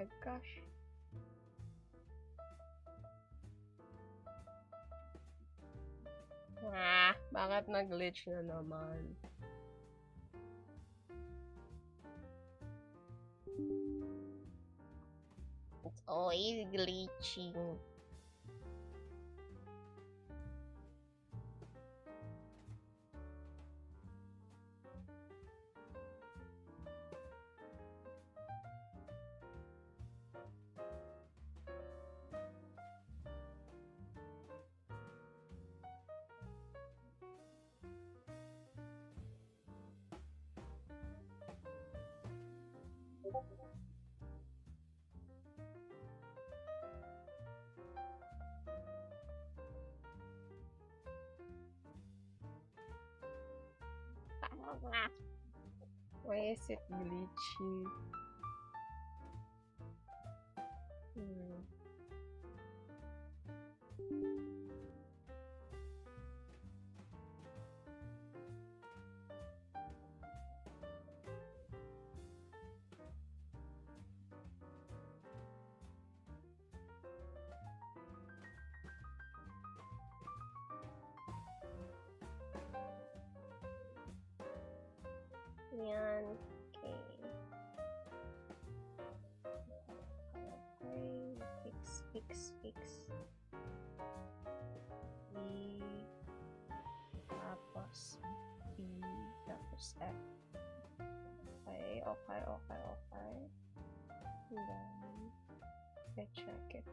my gosh. Bakit nag-glitch na naman? It's always glitching. Why is it glitchy? Yan. Okay. Fix. B. Tapos B. Tapos F. Okay. And then, I check it.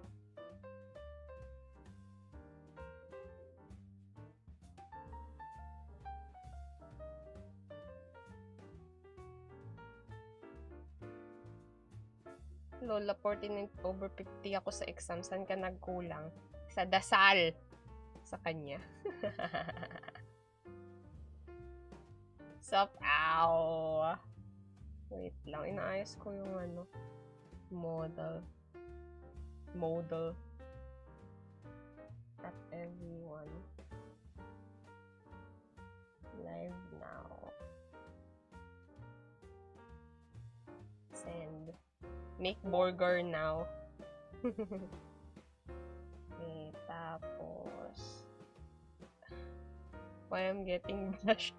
Lola, 14/50 ako sa exam. Saan ka nagkulang? Sa dasal. Sa kanya. Sup? Ow! Wait lang. Inaayos ko yung modal. At everyone. Live now. Send. Make burger now. Okay, tapos why I'm getting blushed.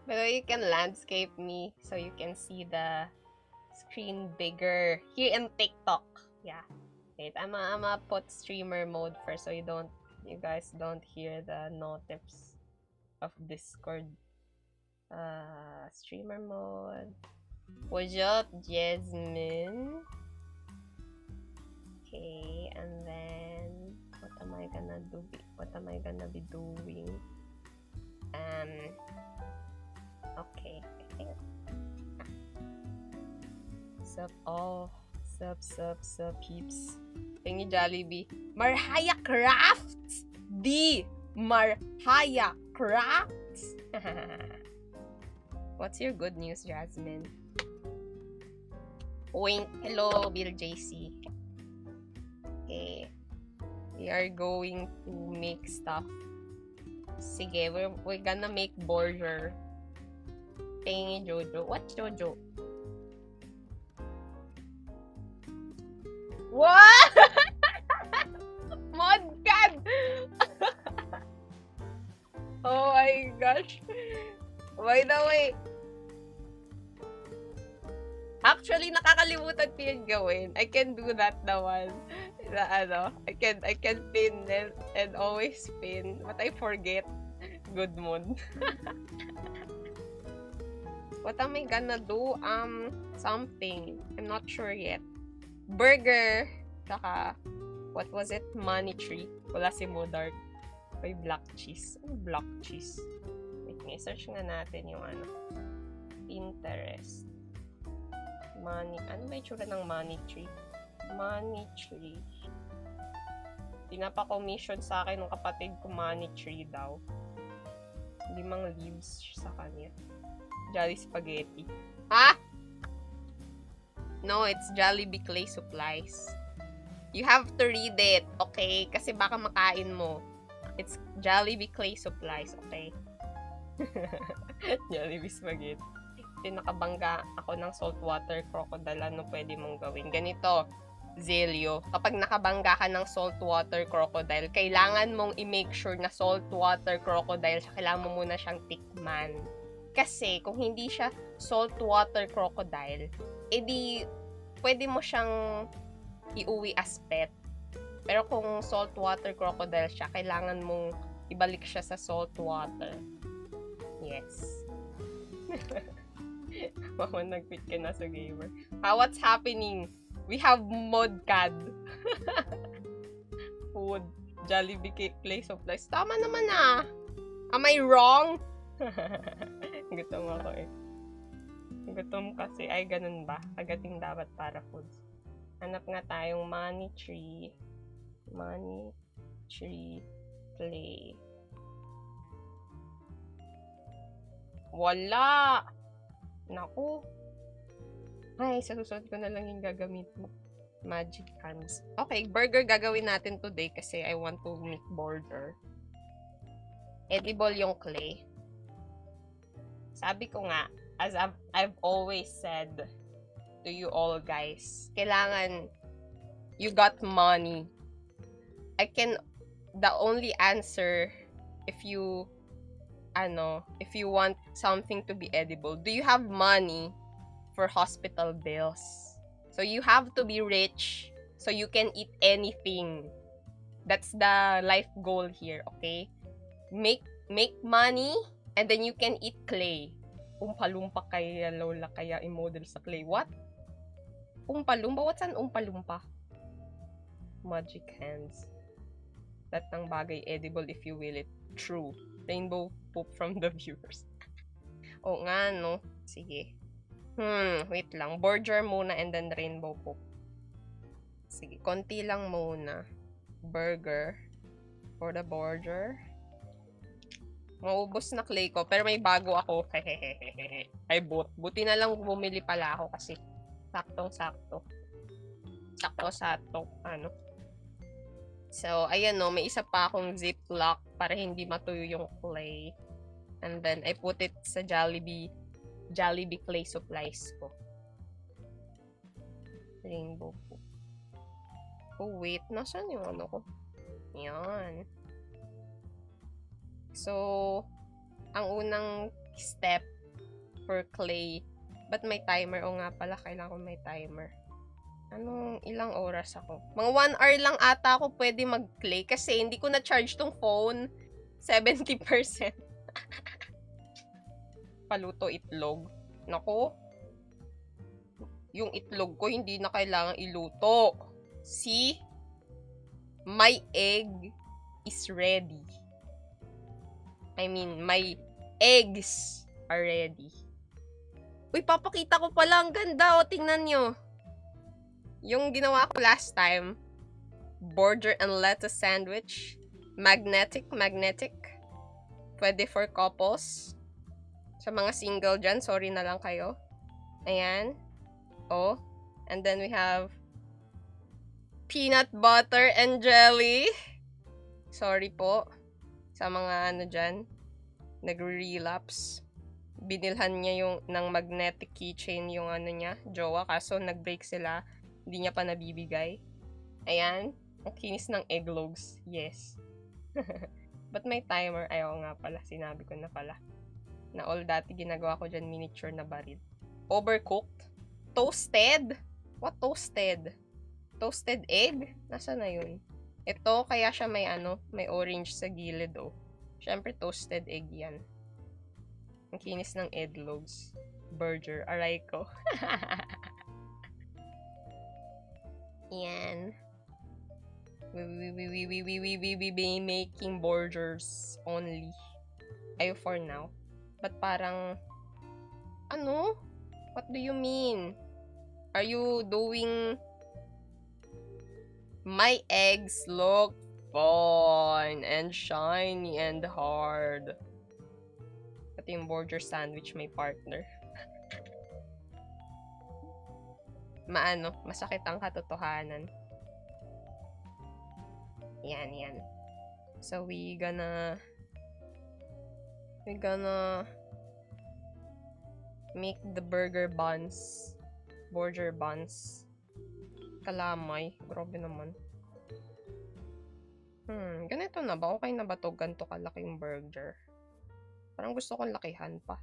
But you can landscape me so you can see the screen bigger here in TikTok. Yeah. Wait, I'm gonna put streamer mode first so you guys don't hear the notifs of Discord. Streamer mode. What's up, Jasmine? Okay, and then what am I gonna be doing? Okay, I think. Sup peeps. Tingi Jollibee. Marhaya Crafts! Marhaya Crafts! What's your good news, Jasmine? Wink. Hello, Bill JC. Okay. We are going to make stuff. Sige, we're gonna make burger. Tingi Jojo. What's Jojo? What? Modcad! Oh my gosh. By the way, actually, nakakalimutan ko yun gawin. I can do that naman. I can pin and always pin. But I forget. Good mood. What am I gonna do? Something. I'm not sure yet. Burger. Saka, what was it? Money tree. Wala si Modark. May black cheese. Ano black cheese? Wait, search nga natin yung Pinterest. Money. Ano ba yung tsura ng money tree? Money tree. Pinapa-commission sa akin ng kapatid ko money tree daw. 5 leaves sa kanya. Jolly Spaghetti. Ah! No, it's Jollibee Clay Supplies. You have to read it, okay? Kasi baka makain mo. It's Jollibee Clay Supplies, okay? Jollibee Spaghetti. pinakabangga ako ng saltwater crocodile, ano pwede mong gawin? Ganito, Zelio, kapag nakabangga ka ng saltwater crocodile, kailangan mong i-make sure na saltwater crocodile siya, kailangan mo muna siyang tikman. Kasi kung hindi siya saltwater crocodile, edi pwede mo siyang iuwi as pet. Pero kung saltwater crocodile siya, kailangan mong ibalik siya sa saltwater. Yes. Mama, nag-quit ka na sa gamer. What's happening? We have Modcad. Food. Jollibee Place of Life. Tama naman ah. Am I wrong? Gutom ako eh. Gutom kasi. Ay, ganun ba? Agating dapat para foods. Hanap nga tayong money tree. Money tree play. Wala! Naku. Ay, sa susunod ko na lang yung gagamit mo. Magic hands. Okay, burger gagawin natin today kasi I want to make burger. Edible yung clay. Sabi ko nga, as I've always said to you all guys, kailangan you got money. The only answer if you want something to be edible, do you have money for hospital bills? So you have to be rich so you can eat anything. That's the life goal here, okay? Make money and then you can eat clay. Umpa-lumpa kaya lola kaya i-model sa clay. What? Umpa-lumpa? What's an umpa-lumpa? Magic hands. That ng bagay edible if you will it. True. Rainbow poop from the viewers. Oo nga, no? Sige. Wait lang. Burger muna and then rainbow poop. Sige, konti lang muna. Burger. For the burger. Maubos na clay ko, pero may bago ako. Ay, buti na lang bumili pala ako kasi saktong-sakto. Sakto-sakto. So, ayan no, may isa pa akong ziplock para hindi matuyo yung clay. And then, I put it sa Jollibee clay supplies ko. Rainbow po. Oh, wait. Nasaan yung ano ko? Yan. So, ang unang step for clay. Ba't may timer? O nga pala, kailangan ko may timer. Ilang oras ako? Mga 1 hour lang ata ako pwede mag-clay kasi hindi ko na-charge tong phone. 70%. Paluto itlog. Nako. Yung itlog ko hindi na kailangan iluto. See? My egg is ready. I mean, my eggs are ready. Uy, papakita ko pala. Ang ganda. O, tingnan nyo. Yung ginawa ko last time, burger and lettuce sandwich. Magnetic. Pwede for couples. Sa mga single dyan, sorry na lang kayo. Ayan. Oh. And then we have peanut butter and jelly. Sorry po. Sa mga dyan, nagre-relapse. Binilhan niya yung ng magnetic keychain yung niya, jowa. Kaso nag-break sila. Hindi niya pa nabibigay. Ayan. Ang kinis ng egg logs. Yes. But may timer. Ayaw nga pala. Sinabi ko na pala. Na all dati ginagawa ko dyan miniature na baril. Overcooked. Toasted? What toasted? Toasted egg? Nasaan na yun? Ito, kaya siya may may orange sa gilid oh. Siyempre toasted egg yan. Ang kinis ng egg logs. Burger. Aray ko. Yan. We be making burgers only. Ayo for now. But parang what do you mean? Are you doing my eggs look fun and shiny and hard? Ito yung burger sandwich may partner. Masakit ang katotohanan. Yan. So, we gonna Make the burger buns. Burger buns. Kalamay. Grabe naman. Ganito na ba? Okay na ba to? Ganito kalaking burger. Parang gusto kong lakihan pa.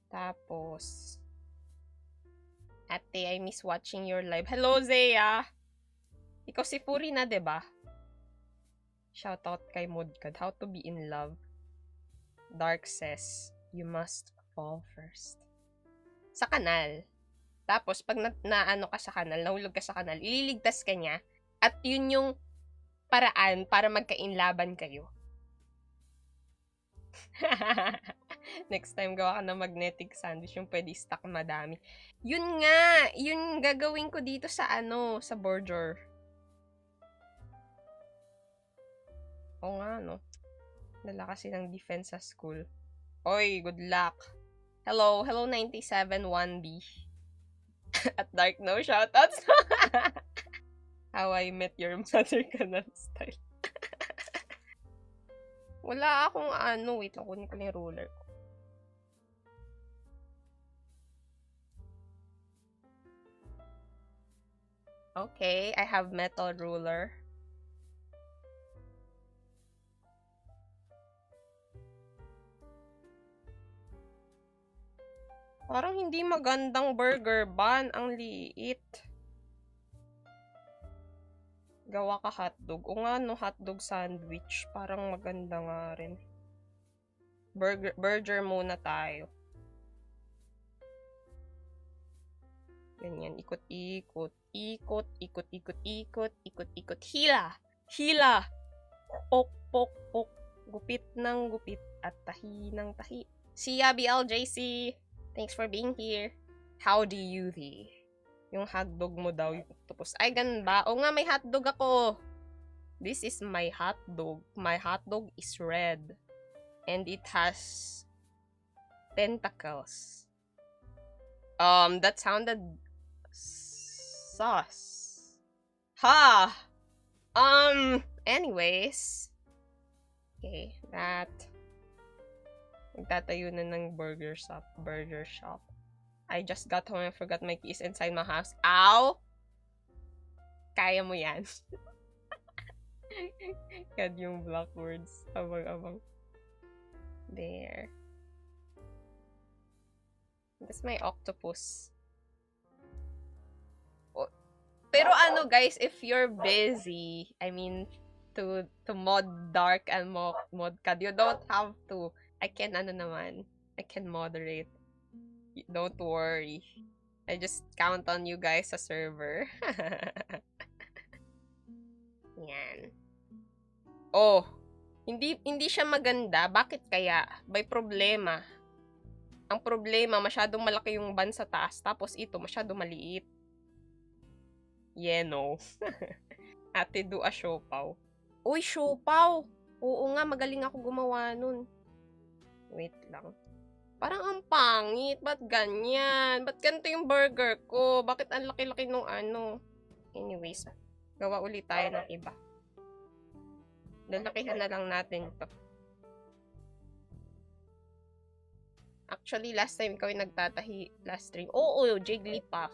Tapos, ate, I miss watching your live. Hello, Zea! Ikaw si Furi na, diba? Shoutout kay Mudkad. How to be in love. Dark says, you must fall first. Sa kanal. Tapos, pag naano ka sa kanal, nahulog ka sa kanal, ililigtas ka niya. At yun yung paraan para magkainlaban kayo. Next time, gawa ka ng magnetic sandwich yung pwede stack madami. Yun nga! Yun gagawin ko dito sa sa burger. Oo nga, no? Dala kasi ng defense sa school. Oy, good luck. Hello 97 1B. At Dark No shoutouts. How I Met Your Mother kanal style. Wala akong wait lang, kunin ko na yung ruler ko. Okay, I have metal ruler. Parang hindi magandang burger bun. Ang liit. Gawa ka hotdog. O nga, no, hotdog sandwich. Parang maganda nga rin. Burger muna tayo. Ganyan. Ikot-ikot. Ikot, ikot, ikot, ikot, ikot, ikot. Hila! Hila! Pok, pok, pok. Gupit ng gupit. At tahi ng tahi. See ya, BLJC! Thanks for being here. Howdy, Yuthi. Yung hotdog mo daw, yung octopus. Ay, ganun ba? O nga, may hotdog ako. This is my hotdog. My hotdog is red. And it has tentacles. That sounded sus. Ha! Anyways. Okay, that. Nagtatayo na ng burger shop. I just got home and forgot my keys inside my house. Ow! Kaya mo yan. God, yung black words. Abang-abang. There. That's my octopus. Oh, pero guys, if you're busy, I mean, to mod dark and mod cad, you don't have to. I can moderate. Don't worry. I just count on you guys sa server. Yan. Oh, hindi siya maganda. Bakit kaya? May problema. Ang problema, masyadong malaki yung ban sa taas. Tapos ito, masyadong maliit. Yeah, no. Ate, do a siopaw. Uy, siopaw! Oo nga, magaling ako gumawa nun. Wait lang. Parang ang pangit. Ba't ganyan? Ba't ganito yung burger ko? Bakit ang laki-laki nung Anyways, gawa ulit tayo ng iba. Lalakihan na lang natin ito. Actually, last time ikaw yung nagtatahi last stream. Oo, Jigglypuff.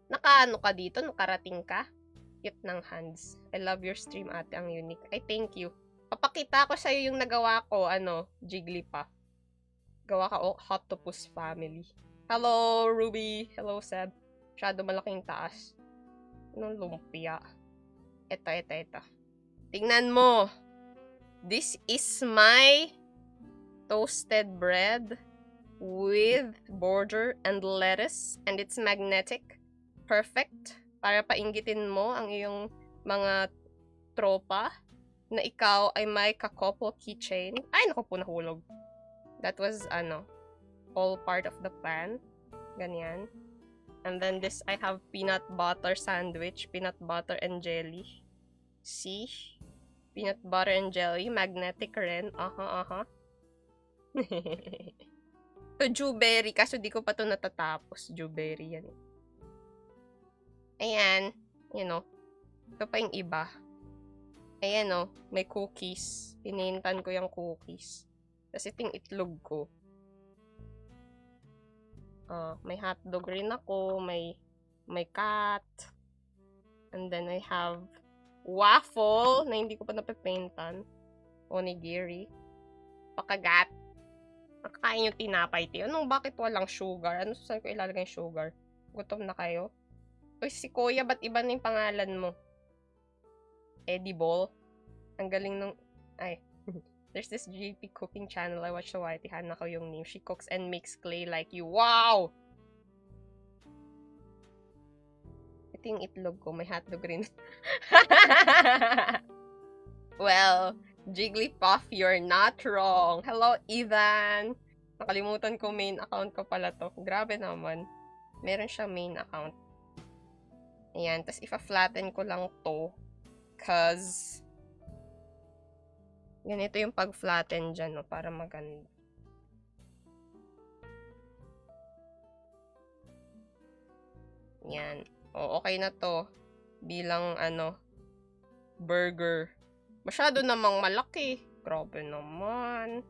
Nakaano ka dito? Nakarating ka? Cute ng hands. I love your stream, ate. Ang unique. Ay, thank you. Papakita ko sa'yo yung nagawa ko, Jigglypuff. Gawa ka, Hotopus family. Hello, Ruby. Hello, Seb. Masyado malaking taas. Anong lumpia? Ito. Tingnan mo. This is my toasted bread with border and lettuce. And it's magnetic. Perfect. Para painggitin mo ang iyong mga tropa na ikaw ay may kakopo keychain. Ay, naku po, nahulog. That was, all part of the plan. Ganyan. And then this, I have peanut butter sandwich. Peanut butter and jelly. See? Peanut butter and jelly. Magnetic rin. Ito, Jewberry. Kaso di ko pa ito natatapos. Jewberry yan. Ayan. Ito pa yung iba. Ayan, may cookies. Pinintan ko yung cookies. Tapos ito yung itlog ko. May hotdog rin ako, may cat. And then I have waffle na hindi ko pa napipaintan. Onigiri. Pakagat. Nakakain yung tinapay, tiyo. Anong bakit walang sugar? Ano saan ko ilalagay yung sugar? Gutom na kayo? Uy, si Kuya, ba't iba na yung pangalan mo? Edible? Ang galing nung... Ay. There's this JP cooking channel I watch so tihan ko yung name. She cooks and makes clay like you. Wow! Ito yung itlog ko. May hotdog rin. Well, Jigglypuff, you're not wrong. Hello, Ethan. Nakalimutan ko main account ko pala to. Grabe naman. Meron siya main account. Ayan. Tapos, ipa-flatten ko lang to. Cause, ganito yung pag-flatten dyan, no? Para maganda. Yan. O, okay na to. Bilang, burger. Masyado namang malaki. Grabe naman.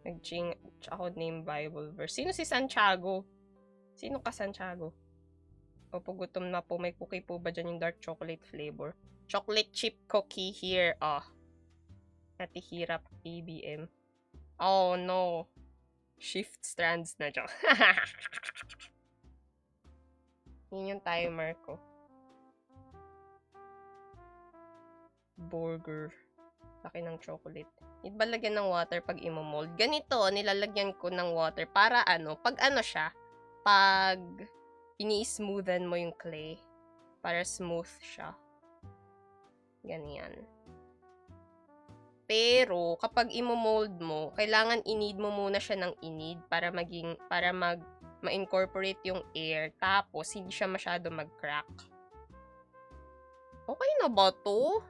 Nag-ching ako name Bible verse. Sino si Santiago? Sino ka, Santiago? Opo, gutom na po. May cookie po ba dyan yung dark chocolate flavor? Chocolate chip cookie here. Natihirap ABM. Oh, no. Shift strands na dyan. Yun yung timer ko. Burger. Laki ng chocolate. Need ba lagyan ng water pag imo-mold? Ganito, nilalagyan ko ng water para pag siya, pag ini-smoothen mo yung clay, para smooth siya. Ganyan. Pero, kapag imo-mold mo, kailangan inid mo muna siya ng inid para ma-incorporate yung air, tapos hindi siya masyado mag-crack. Okay na ba to?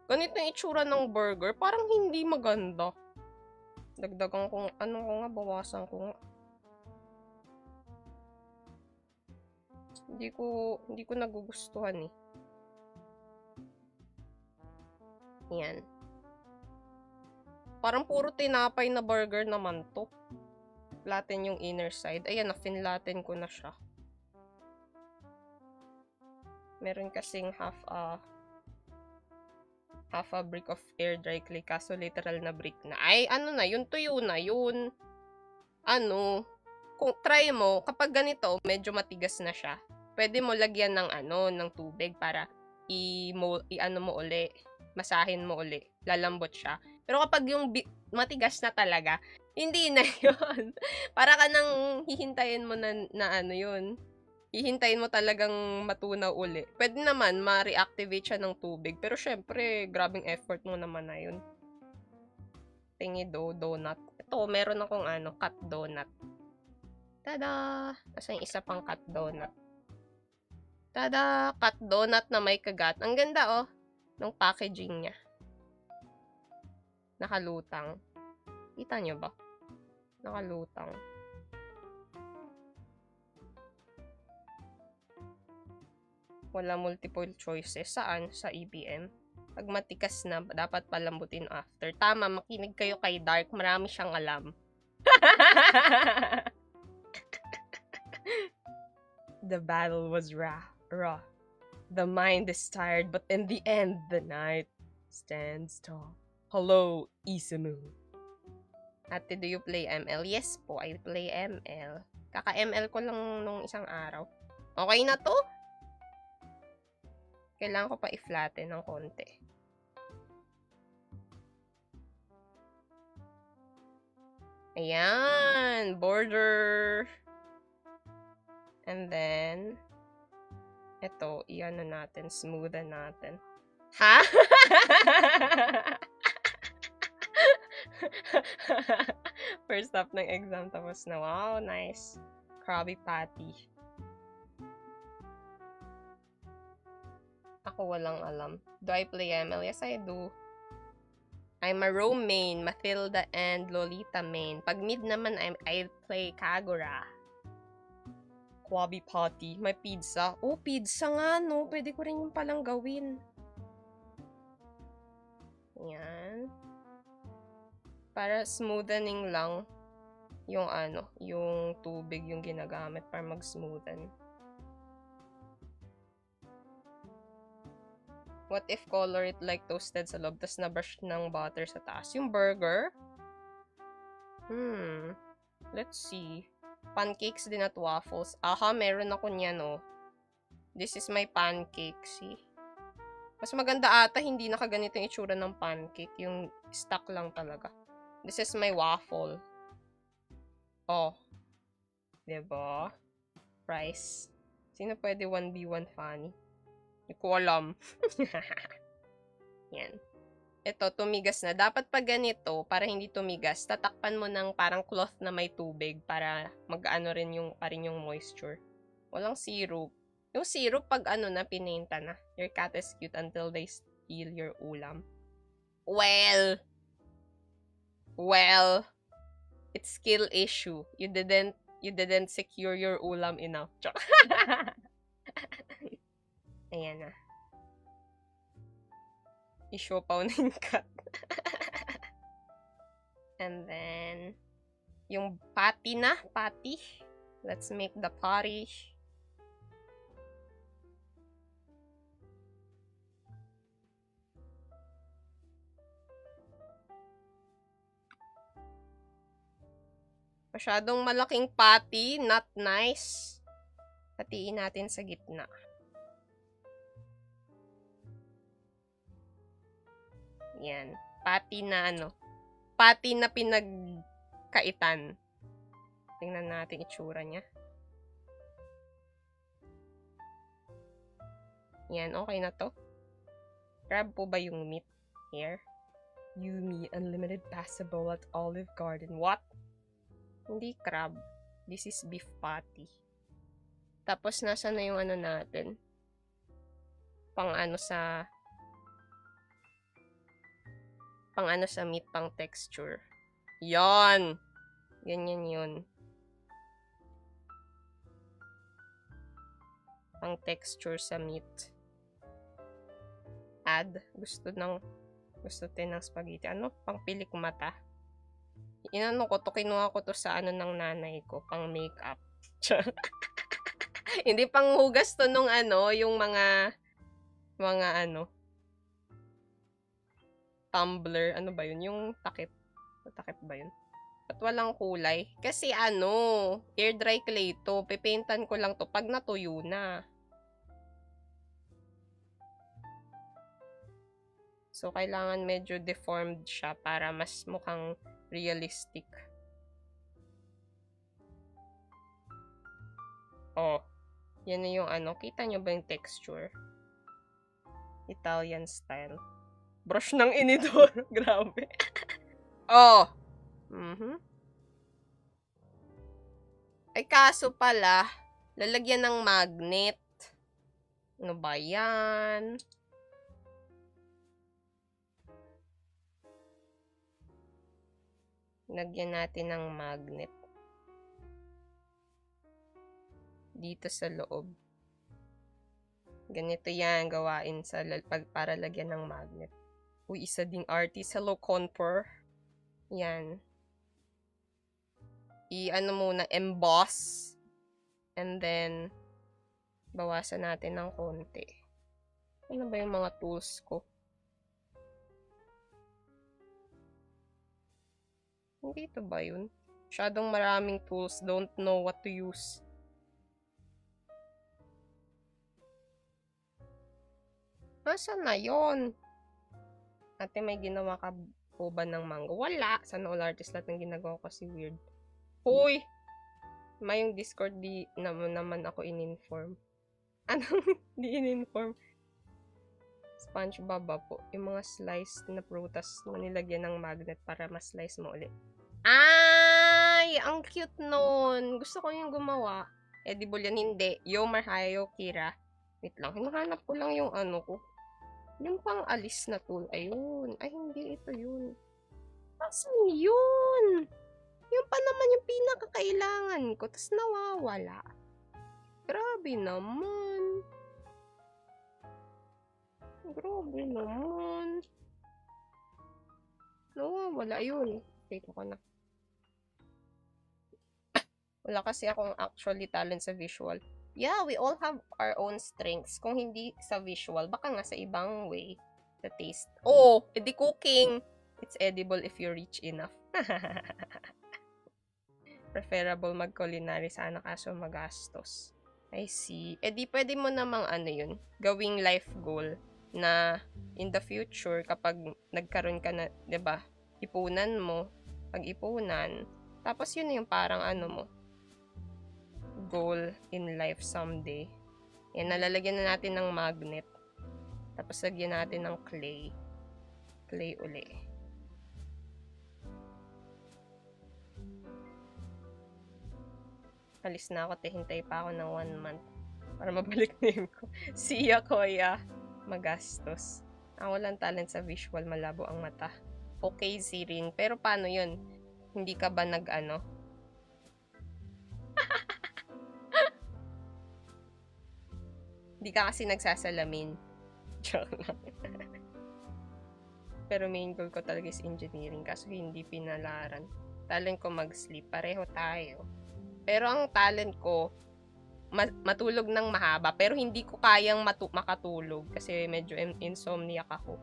Ganito yung itsura ng burger. Parang hindi maganda. Dagdagan ko, bawasan ko nga. Hindi ko nagugustuhan eh. Yan. Parang puro tinapay na burger naman to. Flatten yung inner side. Ayan, na-finlatten ko na siya. Meron kasing half a brick of air dry clay, kaso literal na brick na. Ay, yun, tuyo na yun. Kung try mo, kapag ganito, medyo matigas na siya, pwede mo lagyan ng tubig para mo uli, masahin mo uli, lalambot siya. Pero kapag yung matigas na talaga, hindi na yun. Para ka nang hihintayin mo na yun. Hihintayin mo talagang matunaw uli. Pwede naman, ma-reactivate siya ng tubig. Pero syempre, grabing effort mo naman na yun. Tingi donut. Ito, meron akong cut donut. Tada! Asa yung isa pang cut donut. Tada! Cut donut na may kagat. Ang ganda, oh. Ng packaging niya. Nakalutang. Kita nyo ba? Nakalutang. Wala multiple choices. Saan? Sa EBM. Pag matikas na, dapat palambutin after. Tama, makinig kayo kay Dark. Marami siyang alam. The battle was raw. The mind is tired, but in the end, the night stands tall. Hello, Isamu. Ate, do you play ML? Yes po, I play ML. Kaka-ML ko lang nung isang araw. Okay na to? Kailangan ko pa i-flatten ng konti. Ayan! Border! And then, ito, natin, smoothen natin. Ha? First stop ng exam, tapos na. Wow, nice. Krabby Patty. Ako walang alam. Do I play ML? Yes, I do. I'm a Rome main, Mathilda, and Lolita main. Pag mid naman, I play Kagura. Krabby Patty. May pizza. Oh, pizza nga, no? Pwede ko rin yung palang gawin. Yan. Para smoothening lang. yung ano, yung tubig yung ginagamit para mag-smoothen. What if color it like toasted sa loob, tas na-brush ng butter sa taas? Yung burger? Let's see. Pancakes din at waffles. Aha, meron ako niyan, oh. This is my pancake, see? Mas maganda ata, hindi nakaganito yung itsura ng pancake. Yung stock lang talaga. This is my waffle. Oh. Diba? Price. Sino pwede 1v1 funny? Hindi ko alam. Yan. Ito, tumigas na. Dapat pag ganito, para hindi tumigas, tatakpan mo ng parang cloth na may tubig para mag-ano rin yung, pa rin yung moisture. Walang syrup. Yung syrup, pag ano na, pinenta na. Your cat is cute until they steal your ulam. Well, it's skill issue. You didn't secure your ulam enough. Ayan na. I-shopaw na yung cat. And then, yung patty na. Patty. Let's make the patty. Masyadong malaking patty. Not nice. Hatiin natin sa gitna. Yan. Patty na ano. Patty na pinagkaitan. Tingnan natin itsura niya. Yan. Okay na to. Crab po ba yung meat here? Yumi, unlimited passable at Olive Garden. What? Hindi crab. This is beef patty. Tapos, nasa na yung ano natin? Pang ano sa meat, pang texture. Yan! Ganyan yun. Pang texture sa meat. Add. Gusto din ng spaghetti. Ano? Pang pilik mata. Inano ko to, kinuha ko to sa ano ng nanay ko. Pang makeup. Hindi pang hugas to nung ano, yung mga ano, tumbler, ano ba yun? Yung takip. Takip ba yun? At walang kulay. Kasi ano, air dry clay to. Pipaintan ko lang to pag natuyo na. So, kailangan medyo deformed siya para mas mukhang realistic. Oh, yan na yung ano. Kita nyo ba yung texture? Italian style. Brush ng inidor. Grabe. Oh. Ay, kaso pala, lalagyan ng magnet. Ano ba yan? Lagyan natin ng magnet. Dito sa loob. Ganito yan, gawain para lagyan ng magnet. Uy, isa ding artist. Hello, Conpor. Yan. I-ano muna, emboss. And then, bawasan natin ng konti. Ano ba yung mga tools ko? Hindi ito ba yun? Masyadong maraming tools. Don't know what to use. Nasaan na yun? Ate, may ginawa ka po ba ng manga? Wala! Sana all artist lahat ng ginagawa ko kasi weird. Hoy! May yung Discord di naman ako in-inform. Anong di in-inform? SpongeBob po. Yung mga sliced na prutas na nilagyan ng magnet para ma-slice mo ulit. Ay! Ang cute nun! Gusto ko yung gumawa. Edible yan, hindi. Yomar Hayo Kira. Wait lang, hinahanap ko lang yung ano ko. Yung pang alis na tool. Ayun. Ay, hindi. Ito yun. Asan yun? Yung pa naman yung pinakakailangan ko. Tapos nawawala. Grabe naman. Grabe naman. Nawawala. Ayun. Wait ko na. Wala kasi akong actually talent sa visual. Yeah, we all have our own strengths. Kung hindi sa visual, baka nga sa ibang way. The taste. Oh, edi cooking. It's edible if you're rich enough. Preferable mag-culinary sana kaso magastos. I see. Eh di pwede mo namang ano yun, gawing life goal na in the future kapag nagkaroon ka na, 'di ba? Ipunan mo, pag-ipunan. Tapos yun yung parang ano mo, goal in life someday. Yan, nalalagyan na natin ng magnet. Tapos lagyan natin ng clay. Clay uli. Alis na ako, hintay pa ako ng 1 month para mabalik na yun ko. Siya, kuya. Magastos. Ang walang talent sa visual, malabo ang mata. Okay, Zirin. Pero paano yun? Hindi ka ba nag-ano? Hindi ka kasi nagsasalamin. Joke lang. Pero main goal ko talaga is engineering kaso hindi pinalaran. Talent ko mag-sleep. Pareho tayo. Pero ang talent ko, matulog ng mahaba. Pero hindi ko kayang makatulog kasi medyo insomniac ako.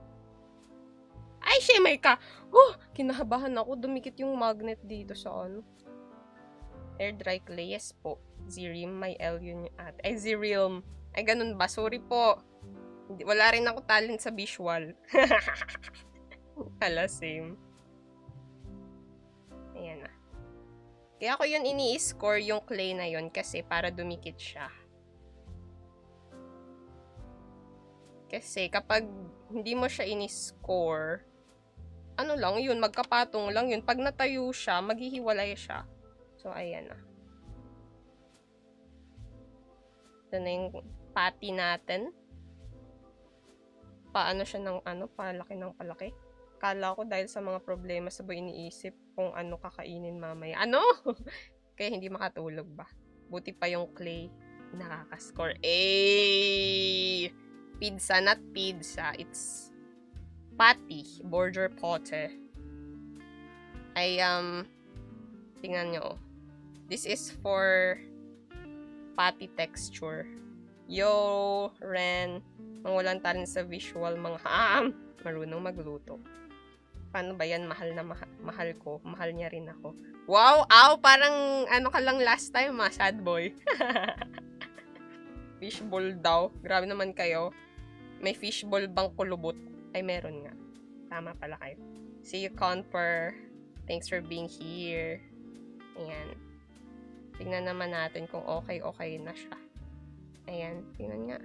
Ay, shemay ka! Oh, kinahabahan ako. Dumikit yung magnet dito sa ano. Air dry clay. Yes po. Zirium. May L yun yung ate. Ay, Zirium. Ay, ganun ba? Sorry po. Wala rin ako talent sa visual. Hala, same. Ayan na. Kaya ko yun ini-score yung clay na yun kasi para dumikit siya. Kasi kapag hindi mo siya ini-score, ano lang yun, magkapatong lang yun. Pag natayo siya, maghihiwalay siya. So, ayan na. Ito na yung patty natin. Paano siya ng ano, palaki ng palaki. Kala ko dahil sa mga problema sabay iniisip kung ano kakainin mamaya. Ano? Kaya hindi makatulog ba? Buti pa yung clay nakaka-score. Pizza, not pizza. It's patty. Border pote. Tingnan nyo. This is for patty texture. Yo, Ren. Mga walang talent sa visual, mga marunong magluto. Paano ba yan? Mahal na mahal ko. Mahal niya rin ako. Wow! Ow! Parang ano ka lang last time, sad boy. Fishball daw. Grabe naman kayo. May fishball bang kulubot? Ay, meron nga. Tama pala kayo. See you, Conper. Thanks for being here. Ayan. Tingnan naman natin kung okay na siya. Ayan. Tingnan nga.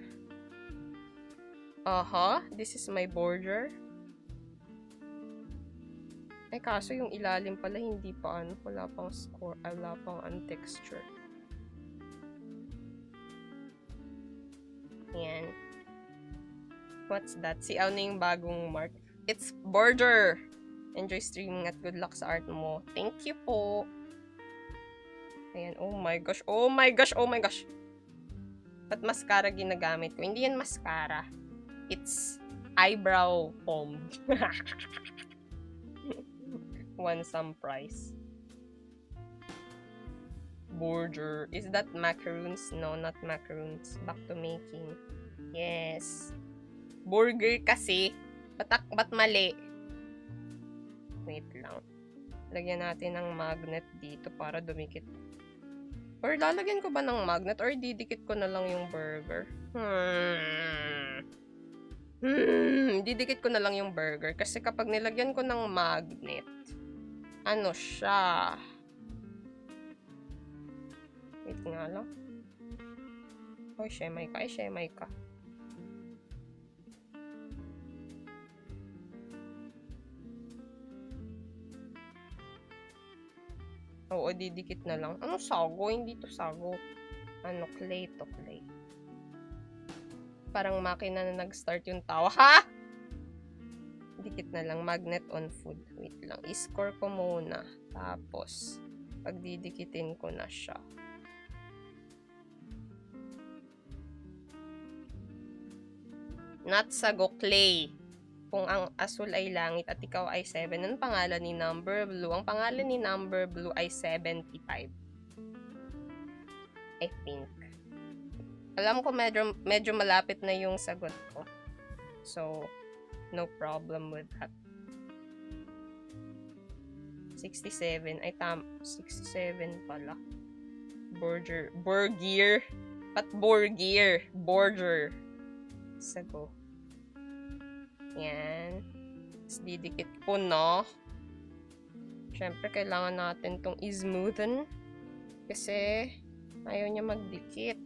This is my border. Ay, kaso yung ilalim pala hindi pa ano, wala pang score, wala pang texture. Ayan. What's that? Si Al na yung bagong mark. It's border! Enjoy streaming at good luck sa art mo. Thank you po! Ayan, oh my gosh, oh my gosh, oh my gosh! Ba't mascara ginagamit ko? Hindi yan mascara. It's eyebrow foam. Won some prize. Border. Is that macaroons? No, not macaroons. Back to making. Yes. Burger kasi. Ba't mali? Wait lang. Lagyan natin ng magnet dito para dumikit. Or lalagyan ko ba ng magnet or didikit ko na lang yung burger? Didikit ko na lang yung burger kasi kapag nilagyan ko ng magnet, ano siya? Wait nga lang. Oy, shemay ka. Oo, didikit na lang. Ano sago? Hindi to sago. Ano, clay to clay. Parang makina na nag-start yung tawa. Ha? Dikit na lang. Magnet on food. Wait lang. I-score ko muna. Tapos, pagdidikitin ko na siya. Not sago, clay. Kung ang asul ay langit at ikaw ay 7, ang pangalan ni Number Blue? Ang pangalan ni Number Blue ay 75. I think. Alam ko medyo malapit na yung sagot ko. So, no problem with that. 67. Ay, 67 pala. Borgier. Pat Borgier. Borger. Sago. Yan. Tapos didikit ko, no? Siyempre, kailangan natin tong ismoothen. Kasi, ayaw niya magdikit.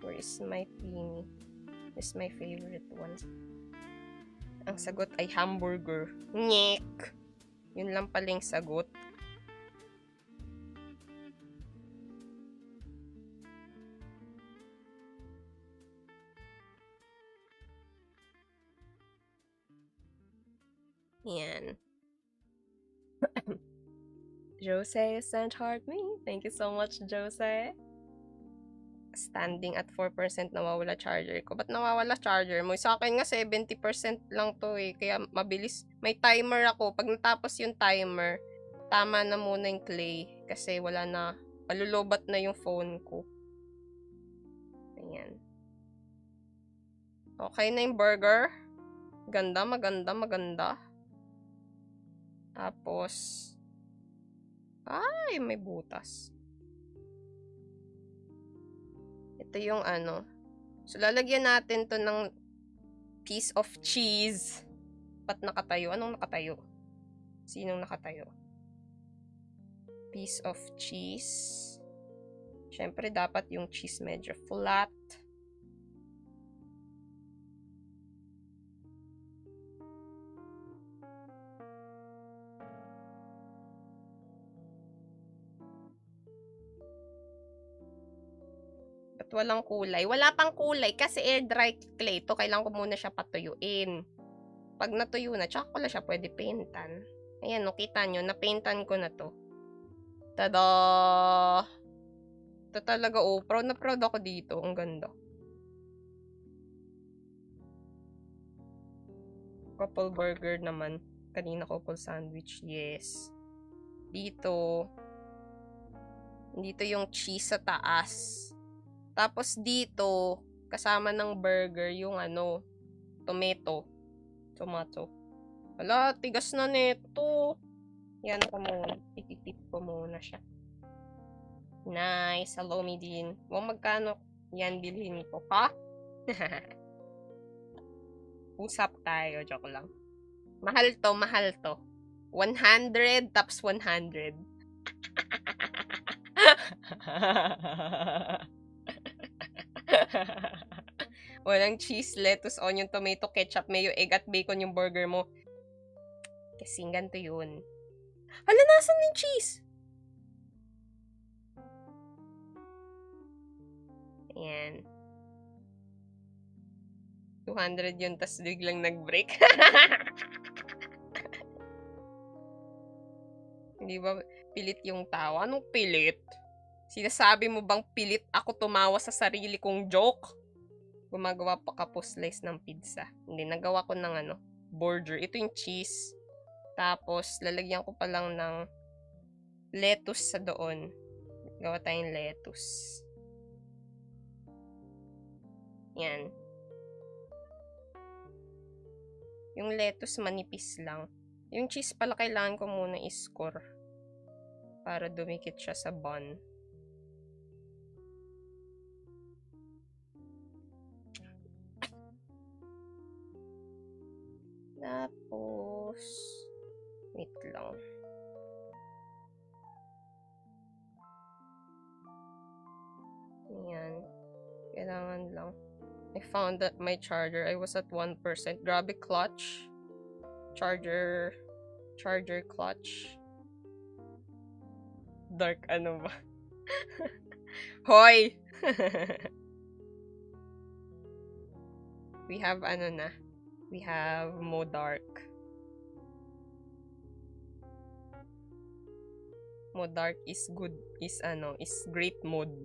Where is my thingy? This is my favorite one. Ang sagot ay hamburger. Nyek! Yun lang paling sagot. Yan. Jose sent heart me. Thank you so much, Jose. Standing at 4% nawawala charger ko. Ba't nawawala charger mo? Sa akin nga 70% lang to eh. Kaya mabilis. May timer ako. Pag natapos yung timer, tama na muna yung clay. Kasi wala na. Malulobat na yung phone ko. Ayan. Okay na yung burger. Ganda, maganda, maganda. Tapos, ay, may butas. Ito yung ano. So, lalagyan natin to ng piece of cheese. Ba't nakatayo? Anong nakatayo? Sinong nakatayo? Piece of cheese. Siyempre, dapat yung cheese medyo flat. Walang kulay. Wala pang kulay kasi air dry clay to. Kailangan ko muna siya patuyuin. Pag natuyo na, tsaka ko lang siya pwede paintan. Ayan, no, kita nyo, napaintan ko na to. Tada! Ito talaga, oh, proud na proud ako dito. Ang ganda. Couple burger naman. Kanina couple sandwich, yes. Dito yung cheese sa taas. Tapos dito, kasama ng burger, yung ano, tomato. Wala, tigas na nito. Yan ko muna. Ititip ko muna siya. Nice. Salome din. Magkano yan bilhin ko, ha? Usap tayo. Joke lang. Mahal to. 100 tapos 100. Walang cheese, lettuce, onion, tomato, ketchup, mayo, egg, at bacon yung burger mo. Kasi ganito yun. Hala, nasan yung cheese? Ayan. 200 yun, tas biglang nag-break. Hindi ba pilit yung tawa? Anong pilit? Sinasabi mo bang pilit ako tumawa sa sarili kong joke? Gumagawa pa ka po slice ng pizza. Hindi, nagawa ko ng ano, border. Ito yung cheese. Tapos, lalagyan ko pa lang ng lettuce sa doon. Gawa tayong lettuce. Yan. Yung lettuce manipis lang. Yung cheese pala kailangan ko muna i-score. Para dumikit siya sa bun. Tapos, wait lang. Ayan. Kailangan lang. I found that my charger, I was at 1%. Grabe clutch. Charger clutch. Dark ano ba? Hoy! We have ano na. We have mode dark. Mode dark is good, is great mode.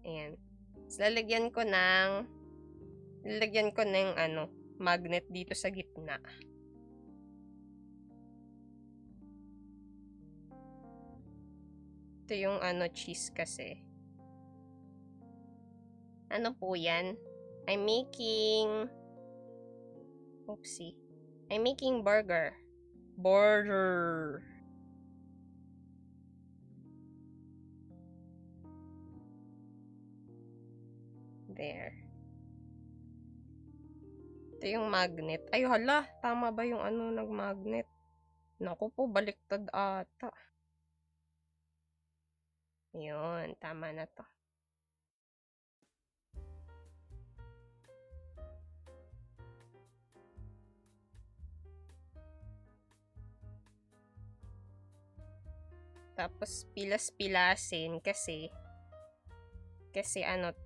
Ayan. So, lalagyan ko ng magnet dito sa gitna. Ito yung cheese kasi. Ano po yan? I'm making burger. Burger. There. Ito yung magnet. Ay, hala. Tama ba yung nag-magnet? Naku po, baliktad ata. Yun, tama na to. Tapos, pilas-pilasin kasi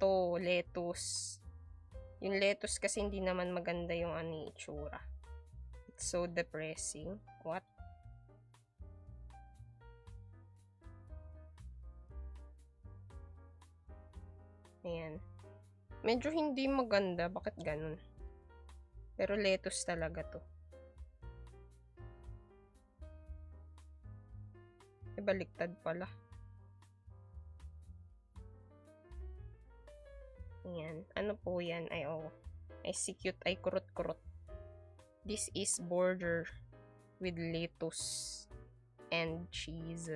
to, lettuce. Yung lettuce kasi hindi naman maganda yung itsura. It's so depressing. What? Ayan. Medyo hindi maganda. Bakit ganun? Pero lettuce talaga to. Baliktad pala. Ayan. Ano po yan? Ay, Ay, si cute. Ay, kurot-kurot. This is border with lettuce and cheese.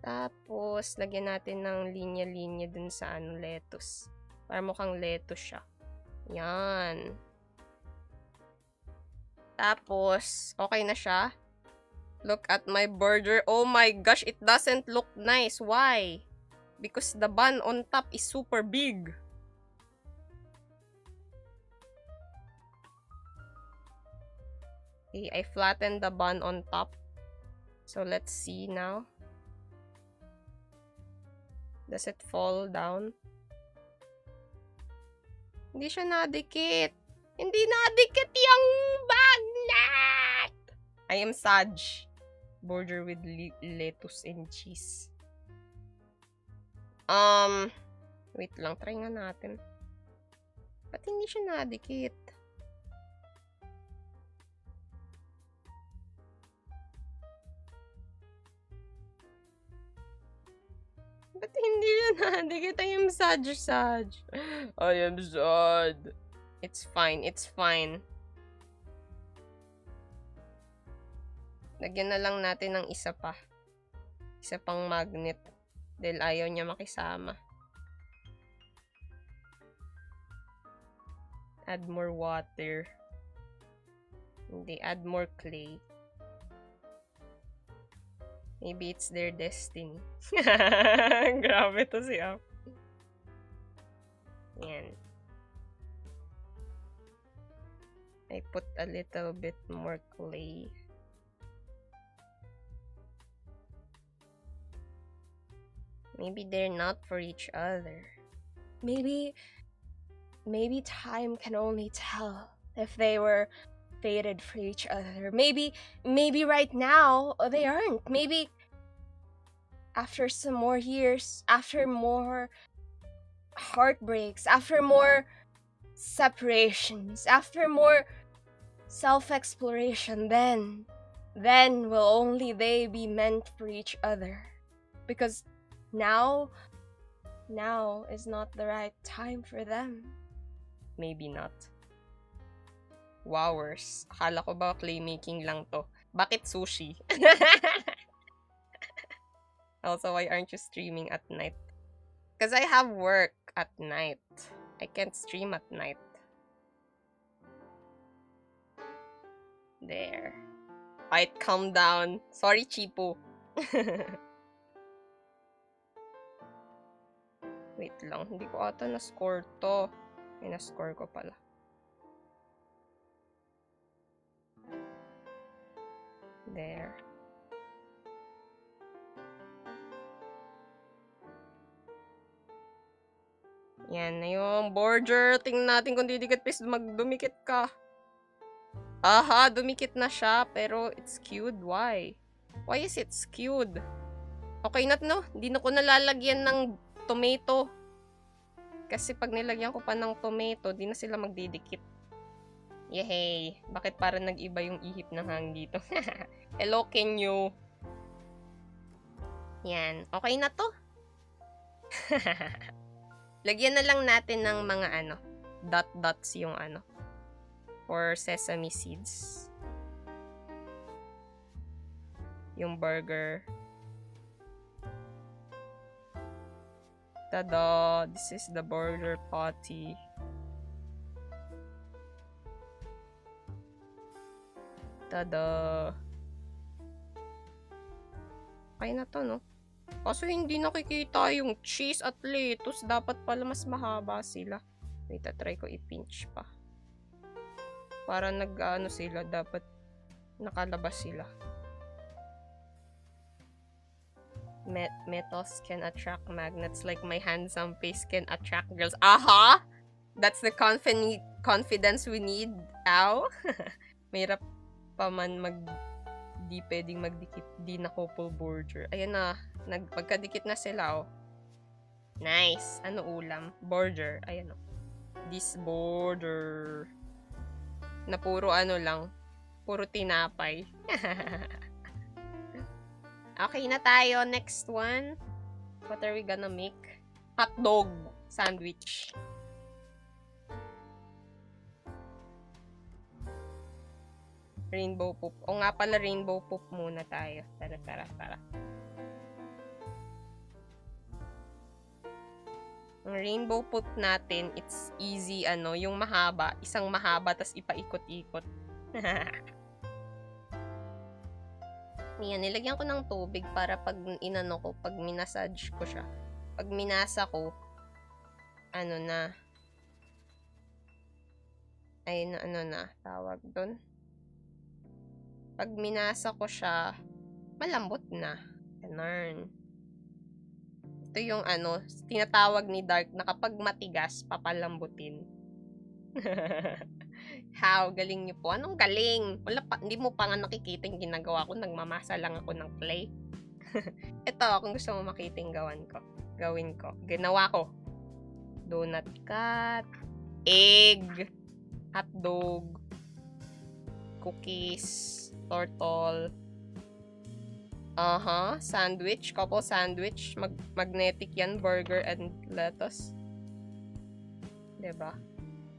Tapos, lagyan natin ng linya-linya dun sa lettuce. Para mukhang lettuce siya. Yan. Tapos, okay na siya. Look at my burger. Oh my gosh, it doesn't look nice. Why? Because the bun on top is super big. Okay, I flattened the bun on top. So, let's see now. Does it fall down? Hindi siya nadikit. Hindi nadikit yung bagnet! I am Saj. Border with lettuce and cheese. Wait lang. Try nga natin. Ba't hindi siya nadikit? Ba't hindi siya nadikit? I am Saj. I am sad. It's fine. It's fine. Lagyan na lang natin ng isa pa. Isa pang magnet. Dahil ayaw niya makisama. Add more water. Hindi, add more clay. Maybe it's their destiny. Grabe to si Up. Yan. I put a little bit more clay. Maybe they're not for each other. Maybe time can only tell if they were fated for each other. Maybe right now they aren't. Maybe after some more years, after more heartbreaks, after more separations, after more self-exploration, then will only they be meant for each other. Because now is not the right time for them. Maybe not. Wowers. Akala ko ba clay making lang to? Bakit sushi? Also, why aren't you streaming at night? Because I have work at night. I can't stream at night. There. Alright, calm down. Sorry, Chipo. Wait lang, hindi ko ata na-score to. May na-score ko pala. There. Yan na yung border. Tingnan natin kung didikit. Please, magdumikit ka. Aha, dumikit na siya. Pero it's skewed. Why? Why is it skewed? Okay na no? Hindi na ko nalalagyan ng tomato. Kasi pag nilagyan ko pa ng tomato, di na sila magdidikit. Yehey! Bakit parang nag-iba yung ihip ng hang dito? Hello, Kenyo! Yan. Okay na to. Lagyan na lang natin ng mga dot-dots yung or sesame seeds. Yung burger. Tada! This is the burger patty. Tada! Okay na to, no? Kaso hindi nakikita yung cheese at lettuce. Dapat pala mas mahaba sila. Wait, try ko i-pinch pa. Para sila. Dapat nakalabas sila. Metals can attract magnets like my handsome face can attract girls. Aha! That's the confidence we need. Ow! Mahirap pa man di pwedeng magdikit. Di na couple border. Ayan na. Magkadikit na sila, oh. Nice. Ano ulam? Border. Ayan, oh. This border. Na puro lang. Puro tinapay. Okay na tayo. Next one. What are we gonna make? Hot dog sandwich. Rainbow poop. O nga pala, rainbow poop muna tayo. Tara. Ang rainbow poop natin, it's easy, yung mahaba. Isang mahaba, tas ipaikot-ikot. Yan, nilagyan ko ng tubig para pag pag minasage ko siya. Pag minasa ko, tawag doon. Pag minasa ko siya, malambot na. Ganun. Ito yung tinatawag ni Dark na kapag matigas, papalambutin. How? Galing niyo po. Anong galing? Hindi mo pa nga nakikita yung ginagawa ko. Nagmamasa lang ako ng clay. Ito, kung gusto mo makita yung gawin ko. Ginawa ko. Donut cut, egg, hotdog, cookies, turtle, sandwich, couple sandwich, magnetic yan, burger and lettuce. Diba?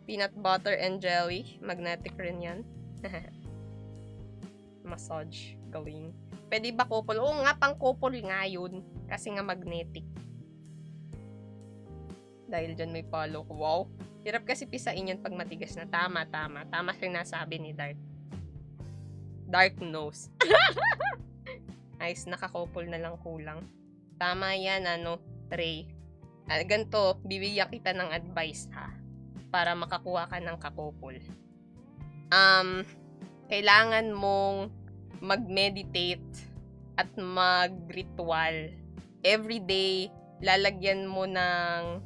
Peanut butter and jelly, magnetic rin yan. Massage, galing. Pwede ba couple? Oo nga, pang couple nga yun. Kasi nga magnetic. Dahil dyan may palo ko. Wow. Hirap kasi pisain yan pag matigas na. Tama. Tama sinasabi ni Dark. Dark knows. Nice, naka-couple na lang kulang. Tama yan, Trey. Ganito, bibigyan kita ng advice, ha? Para makakuha ka ng kakopol. Kailangan mong mag-meditate at mag-ritual. Everyday, lalagyan mo ng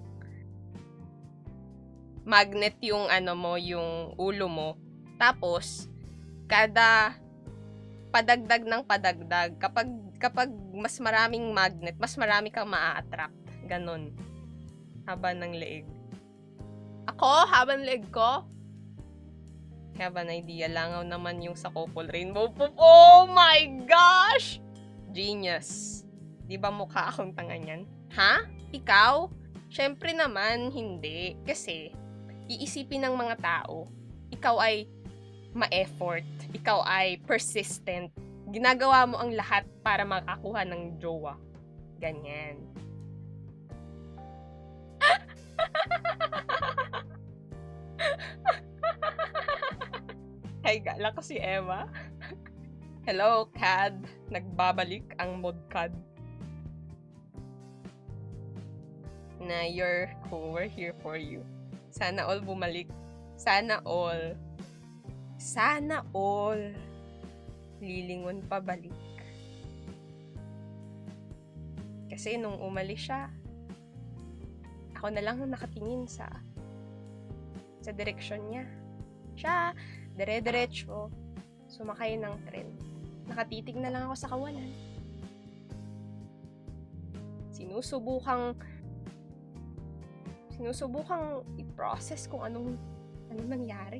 magnet yung yung ulo mo. Tapos, kada padagdag ng padagdag. Kapag mas maraming magnet, mas marami kang maa-attract. Ganon. Haba ng leeg. Ako? Haba ng leeg ko? Have an idea. Langaw naman yung sa couple rainbow poop. Oh my gosh! Genius. Di ba mukha akong tanga niyan? Ha? Ikaw? Syempre naman, hindi. Kasi, iisipin ng mga tao, ikaw ay ma-effort. Ikaw ay persistent. Ginagawa mo ang lahat para makakuha ng jowa. Ganyan. Hi, gala ko si Emma. Hello, Cad. Nagbabalik ang Modcad. Na you're cool. We're here for you. Sana all bumalik. Sana all. Sana all. Lilingon pabalik. Kasi nung umalis siya, ako na lang nakatingin sa direksyon niya. Siya, dire-diretso, sumakay ng tren. Nakatitig na lang ako sa kawalan. Sinusubukang i-process kung anong nangyari.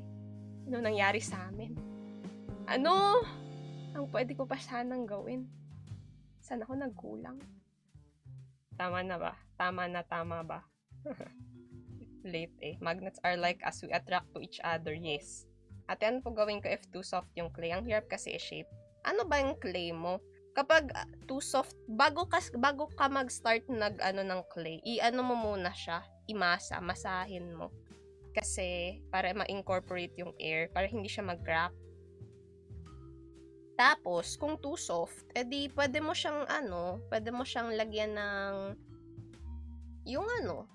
Ano nangyari sa amin. Ano ang pwede ko pa sanang gawin? Saan ako nagkulang? Tama na ba? Tama ba? Late eh. Magnets are like as we attract to each other, yes. Ate, ano po gawin ko if too soft yung clay? Ang hirap kasi i-shape. Ano ba yung clay mo? Kapag too soft, bago ka mag-start ng clay, i-ano mo muna siya, masahin mo. Kasi, para ma-incorporate yung air, para hindi siya mag-crack. Tapos, kung too soft, edi pwede mo siyang lagyan ng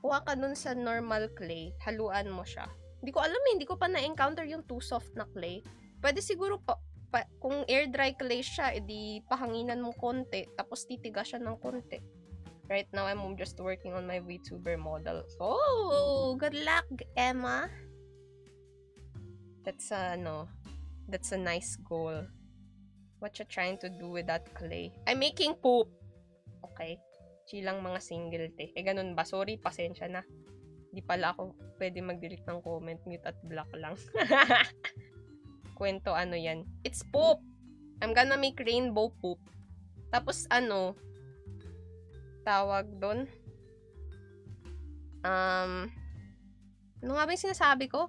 kuha ka dun sa normal clay, haluan mo siya. Hindi ko alam hindi ko pa na-encounter yung too soft na clay. Pwede siguro kung air dry clay siya, edi pahanginan mo konti, tapos titigas siya ng konti. Right now, I'm just working on my VTuber model. Oh, good luck, Emma. That's a nice goal. What you trying to do with that clay? I'm making poop. Okay. Chilang mga single te. Ganun ba? Sorry, pasensya na. Di pala ako pwede mag-delete ng comment. Mute at block lang. Kwento yan. It's poop. I'm gonna make rainbow poop. Tapos tawag doon? Ano nga ba yung sinasabi ko?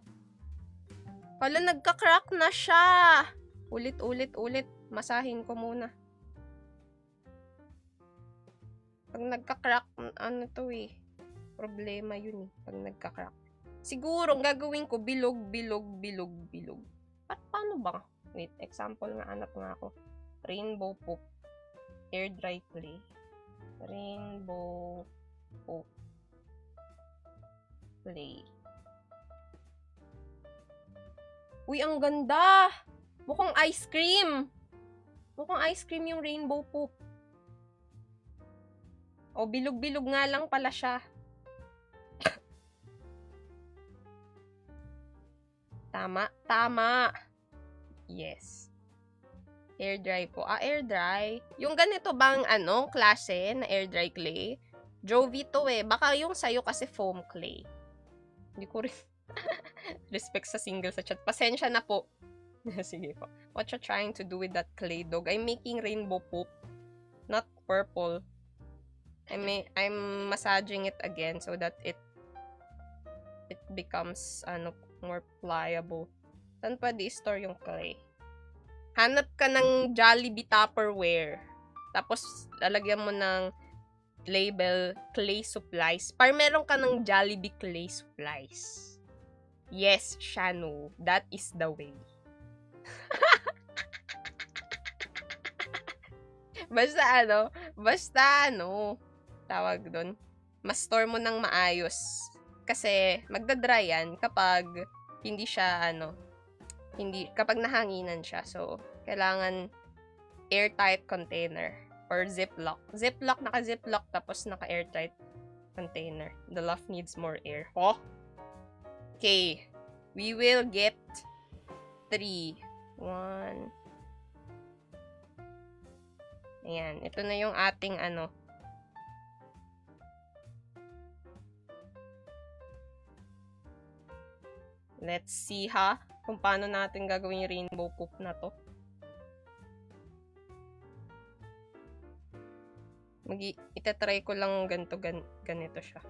Wala, nagka-crack na siya. Ulit. Masahin ko muna. Pag nagka-crack, problema yun eh. Pag nagka-crack. Siguro, gagawin ko, bilog. Paano ba? Wait, example nga, hanap nga ako. Rainbow poop. Air dry clay. Rainbow poop. Clay. Uy, ang ganda! Mukhang ice cream! Yung rainbow poop. O, bilog-bilog nga lang pala siya. Tama. Yes. Air dry po. Air dry. Yung ganito bang klase na air dry clay? Jovi to eh. Baka yung sayo kasi foam clay. Hindi ko rin. Respect sa single sa chat. Pasensya na po. Sige po. What you trying to do with that clay dog? I'm making rainbow poop. Not purple. I'm massaging it again so that it becomes more pliable. Saan pwede i-store yung clay? Hanap ka ng Jollibee Tupperware. Tapos lalagyan mo ng label clay supplies. Para meron ka ng Jollibee clay supplies. Yes, Shanu. That is the way. Basta tawag doon, ma-store mo ng maayos. Kasi, magdadry yan kapag hindi siya, kapag nahanginan siya. So, kailangan airtight container or ziplock. Naka-ziplock, tapos naka-airtight container. The loft needs more air. Oh! Okay. We will get 3. 1. Ayan. Ito na yung ating Let's see kung paano natin gagawin yung rainbow poop na to. Itatry ko lang ganito siya.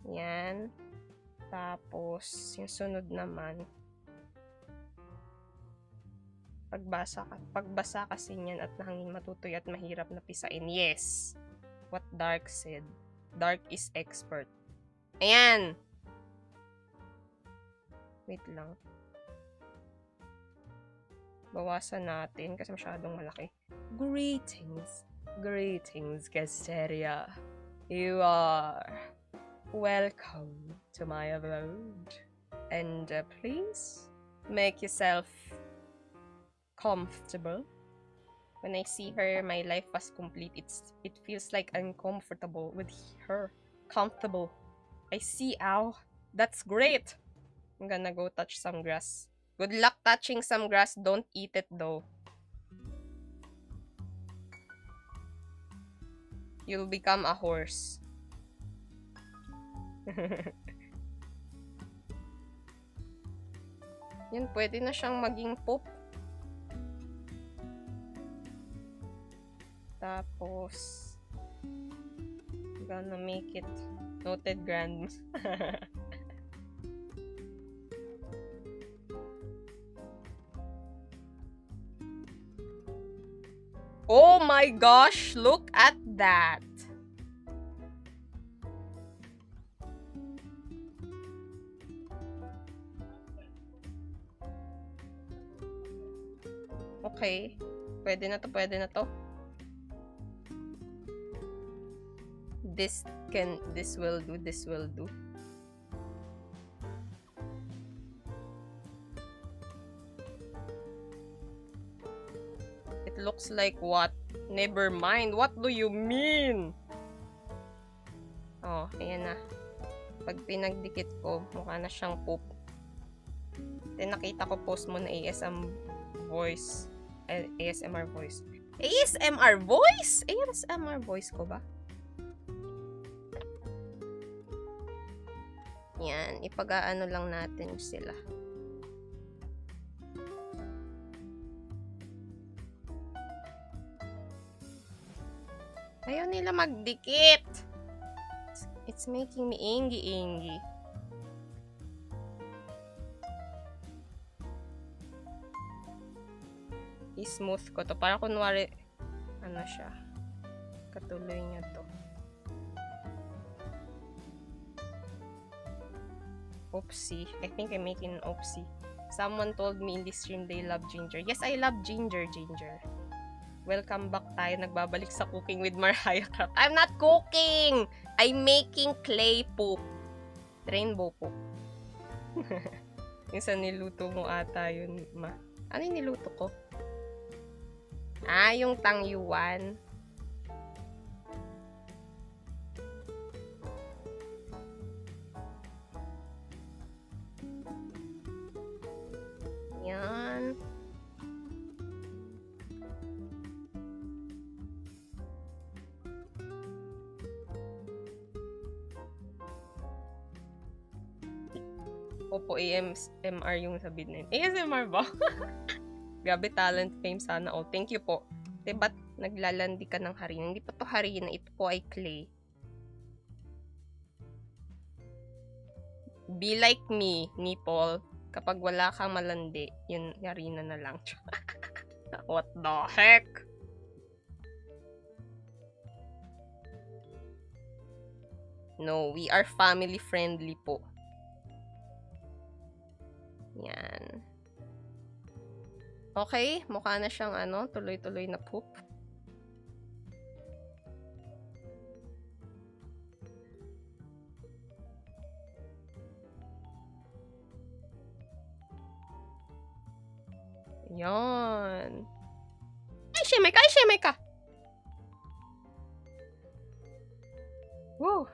Yan. Tapos, yung sunod naman, pagbasa kasi niyan at nahangin matutoy at mahirap na pisain. Yes! What Dark said. Dark is expert. Ayan! Wait lang. Bawasan natin kasi masyadong malaki. Greetings, Gasteria. You are welcome to my abode. And please make yourself comfortable. When I see her, my life was complete. It feels like I'm comfortable with her. Comfortable. I see, ow. That's great. I'm gonna go touch some grass. Good luck touching some grass. Don't eat it though. You'll become a horse. Yan, pwede na siyang maging poop. Tapos, gonna make it noted grand. Oh my gosh, look at that. Okay. Pwede na to. This will do. It looks like what? Never mind. What do you mean? Oh, ayan na. Pag pinagdikit ko, mukha na siyang poop. Then nakita ko post mo na ASMR voice. ASMR voice. ASMR voice? ASMR voice ko ba? Yan, ipag-aano lang natin sila. Ayaw nila magdikit. It's making me ingy. I-smooth ko to. Para kunwari, ano siya. Katuloy niya to. Oopsie. I think I'm making an oopsie. Someone told me in this stream they love ginger. Yes, I love ginger. Welcome back tayo. Nagbabalik sa Cooking with Mariah Craft. I'm not cooking! I'm making clay poop. Rainbow poop. Yung sa niluto mo ata yun, ma. Ano yung niluto ko? Yung tangyuan. Yan. Opo, ASMR yung sabihin na yun. ASMR ba? Grabe, talent fame sana all. Thank you po. Ba't naglalandi ka ng harina? Hindi pa to harina. Ito po ay clay. Be like me, Nipol. Kapag wala kang malandi, yun, harina na lang. What the heck? No, we are family friendly po. Yan. Okay, mukha na siyang tuloy-tuloy na poop. Yan. Ay, shimay ka! Woo!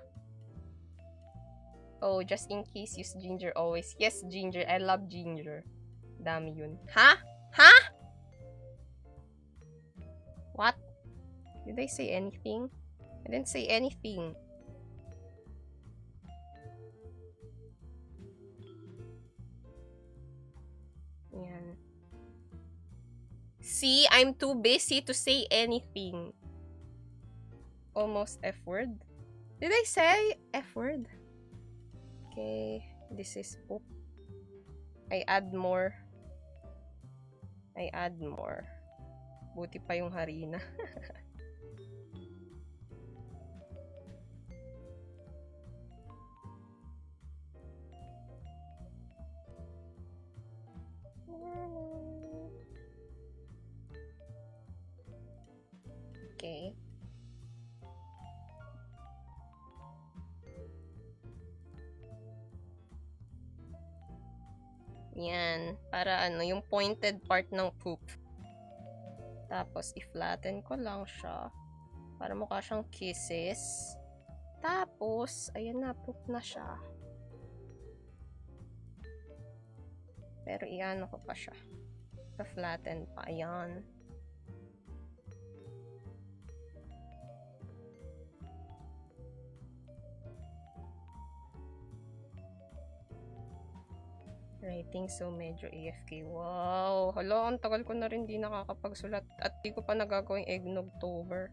Oh, just in case, use ginger always. Yes, ginger. I love ginger. Dami yun. Ha? What? Did I say anything? I didn't say anything. Yan. See, I'm too busy to say anything. Almost F word. Did I say F word? Okay, this is poop. I add more. Buti pa yung harina. Okay. Yan. Para yung pointed part ng poop. Tapos, i-flatten ko lang siya. Para mukha siyang kisses. Tapos, ayan na, poop na siya. Pero, iano ko pa siya. Pa-flatten pa. Ayan. Writing, so medyo AFK. Wow! Hala, ang tagal ko na rin di nakakapagsulat. At di ko pa nagagawing Eggnog-tober.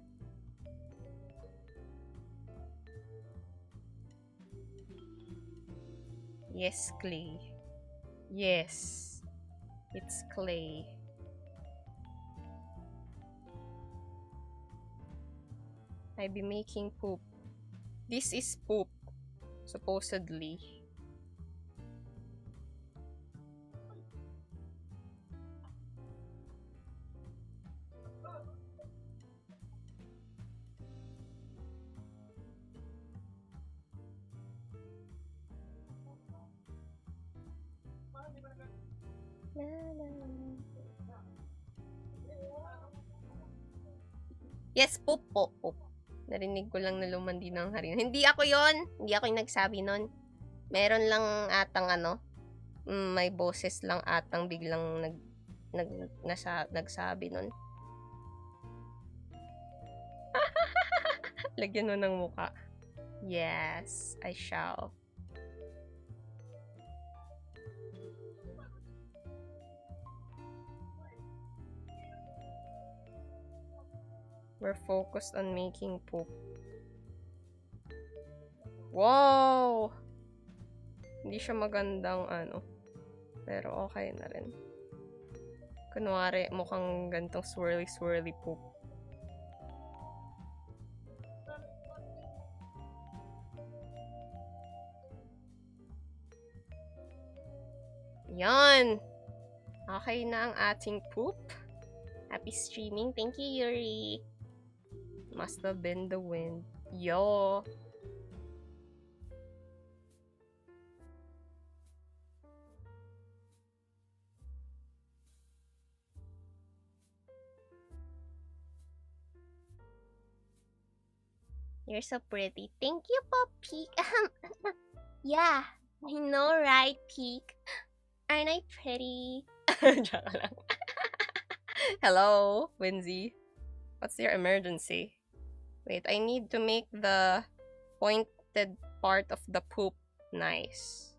Yes, clay. Yes. It's clay. I be making poop. This is poop. Supposedly. Yes, poop po. Poop. Narinig ko lang na lumandi ng harina. Hindi ako yon. Hindi ako yung nagsabi nun. Meron lang atang may boses lang atang biglang nagsabi nun. Lagyan mo ng muka. Yes, I shall. We're focused on making poop. Wow! Hindi siya magandang pero okay na rin. Kunwari, mukhang gantong swirly poop. Yan! Okay na ang ating poop. Happy streaming. Thank you, Yuri. Must have been the wind. Yo! You're so pretty. Thank you po, Peak. Yeah, I know, right, Peak? Aren't I pretty? Joke lang. Hello, Winsy. What's your emergency? Wait, I need to make the pointed part of the poop nice.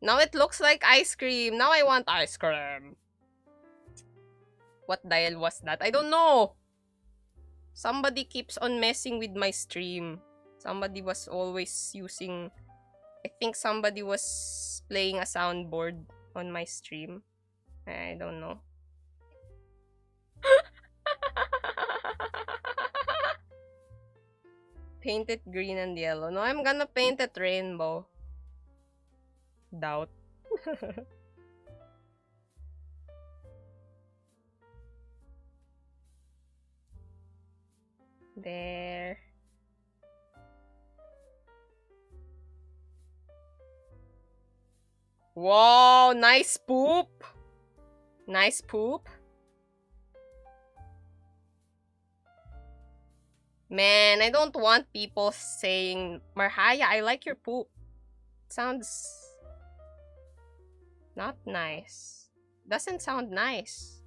Now it looks like ice cream. Now I want ice cream. What dial was that? I don't know. Somebody keeps on messing with my stream. Somebody was always using... I think somebody was playing a soundboard on my stream. I don't know. Paint it green and yellow. No, I'm gonna paint it rainbow. Doubt. There. Wow, nice poop. Nice poop. Man, I don't want people saying, Marhaya, I like your poop. Sounds not nice. Doesn't sound nice.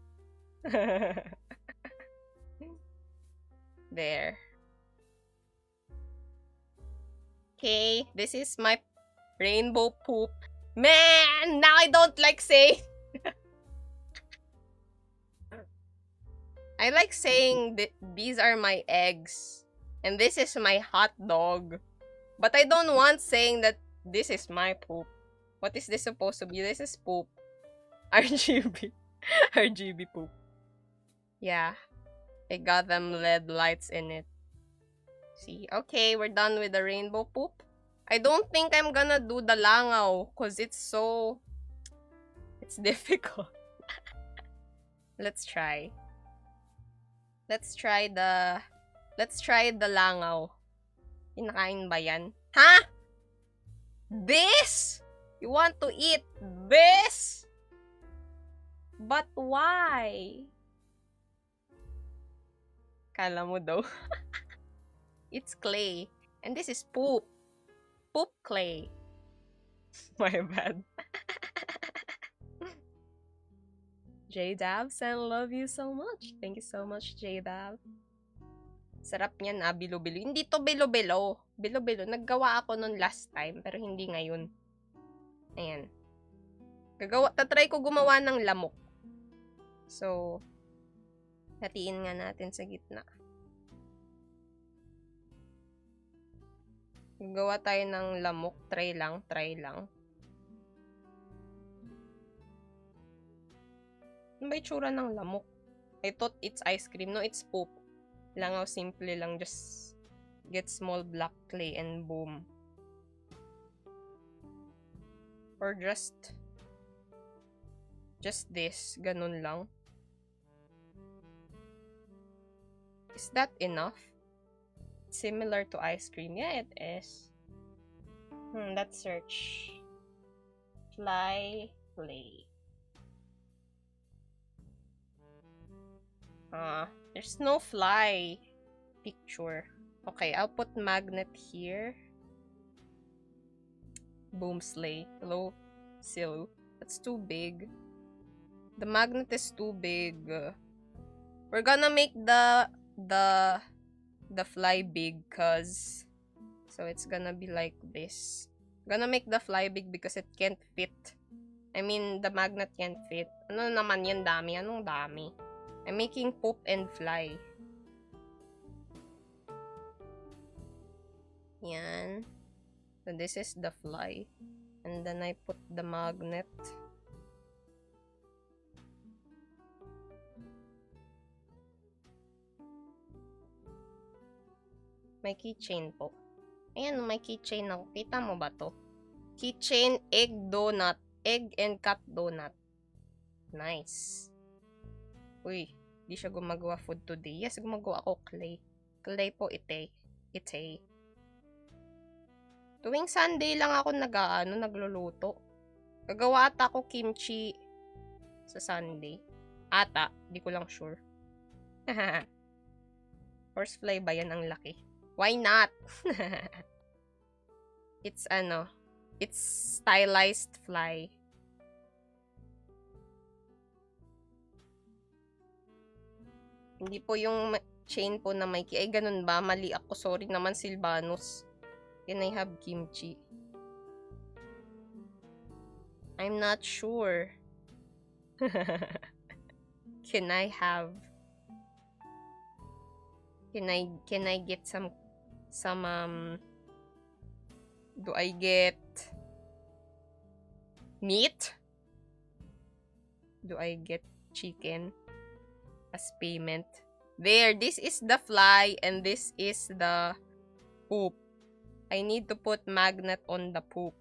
There. Okay, this is my rainbow poop. Man, now I don't like saying... I like saying that these are my eggs. And this is my hot dog. But I don't want saying that this is my poop. What is this supposed to be? This is poop. RGB. RGB poop. Yeah. I got them LED lights in it. See? Okay, we're done with the rainbow poop. I don't think I'm gonna do the langaw. Because it's so... It's difficult. Let's try. Let's try the langaw. Kinakain ba yan? Ha? This? You want to eat this? But why? Kala mo daw. It's clay. And this is poop. Poop clay. My bad. J-Dabs, I love you so much. Thank you so much, J-Dab. Sarap niyan bilo-bilo. Hindi to bilo-bilo. Bilo-bilo. Naggawa ako nun last time, pero hindi ngayon. Ayan. Tatry ko gumawa ng lamok. So, hatiin nga natin sa gitna. Gawa tayo ng lamok. Try lang. Ano ba itsura ng lamok? I thought it's ice cream. No, it's poop. Langaw, simple lang. Just get small black clay and boom. Or just this. Ganun lang. Is that enough? Similar to ice cream. Yeah, it is. Let's search. Fly clay. There's no fly picture. Okay, I'll put magnet here. Boom sleigh. Hello, Silu. That's too big. The magnet is too big. We're gonna make the fly big, cause so it's gonna be like this. Gonna make the fly big because it can't fit. I mean, the magnet can't fit. Ano naman yan, dami? Anong dami? I'm making poop and fly. Yan. So this is the fly. And then I put the magnet. May keychain po. Ayan, may keychain ako. Kita mo ba to? Keychain, egg donut. Egg and cat donut. Nice. Uy, di siya gumagawa food today. Yes, gumagawa ako clay. Clay po ite. Tuwing Sunday lang ako nagluluto. Gagawa ata ako kimchi sa Sunday. Ata, di ko lang sure. Horsefly ba yan? Ang laki. Why not? It's stylized fly. Hindi po yung chain po na may key. Ay, ganun ba? Mali ako. Sorry naman, Silvanus. Can I have kimchi? I'm not sure. Can I get some do I get meat? Do I get chicken as payment? There, this is the fly and this is the poop. I need to put magnet on the poop.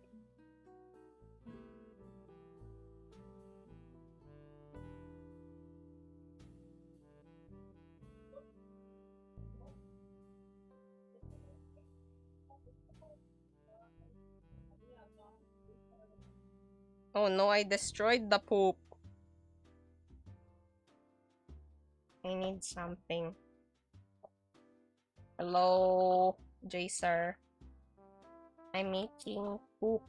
Oh no, I destroyed the poop. I need something. Hello, Jacer. I'm making poop.